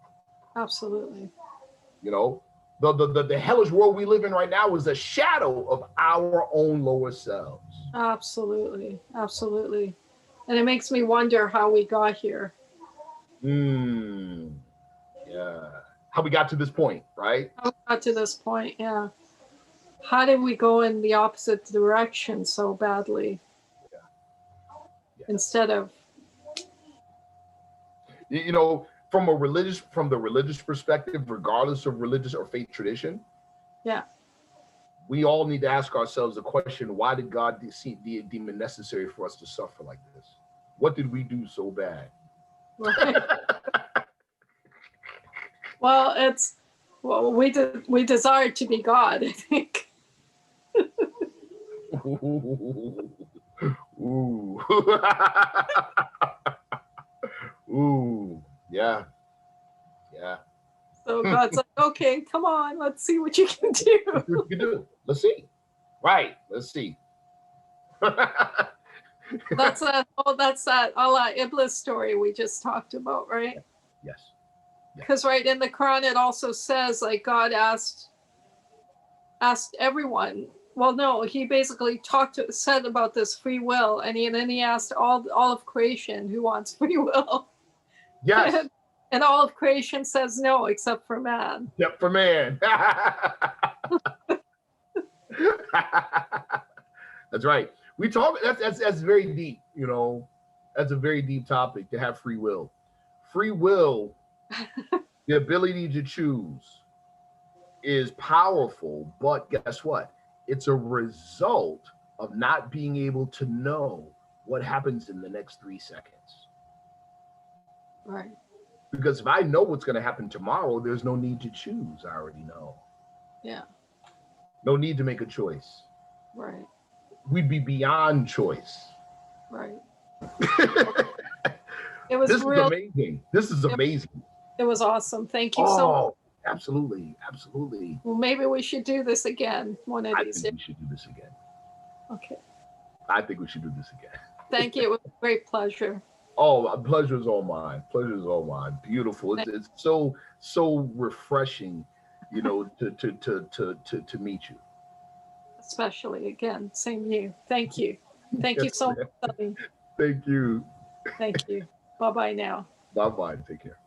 Absolutely. You know, the hellish world we live in right now is a shadow of our own lower selves. Absolutely. Absolutely. And it makes me wonder how we got here. Yeah. How we got to this point, right? How we got to this point, yeah. How did we go in the opposite direction so badly? Yeah. Instead of, you know, from the religious perspective, regardless of religious or faith tradition, yeah, we all need to ask ourselves the question: why did God deem it necessary for us to suffer like this? What did we do so bad? Right. Well, we desire to be God, I think. Ooh. Ooh. Yeah. Yeah. So God's like, okay, come on, let's see what you can do. Let's see what you can do. Let's see. Right. Let's see. That's that Allah Iblis story we just talked about, right? Yes. Because right in the Quran it also says like God asked everyone. Well, no, he basically said about this free will, and then he asked all of creation who wants free will. Yes. And all of creation says no, except for man. Except for man. That's right. We talk. That's very deep. You know, that's a very deep topic to have free will. Free will, the ability to choose, is powerful. But guess what? It's a result of not being able to know what happens in the next 3 seconds. Right. Because if I know what's going to happen tomorrow, there's no need to choose. I already know. Yeah. No need to make a choice. Right. We'd be beyond choice. Right. It was This is amazing. This is amazing. It was awesome. Thank you so much. Absolutely. Absolutely. Well, maybe we should do this again one of these days. I think we should do this again. Okay. I think we should do this again. Thank you. It was a great pleasure. Oh, pleasure is all mine. Pleasure is all mine. Beautiful. It's so refreshing, you know, to meet you. Especially again, same you. Thank you. Thank you so much, Sonny. Thank you. Thank you. Bye-bye now. Bye-bye. Take care.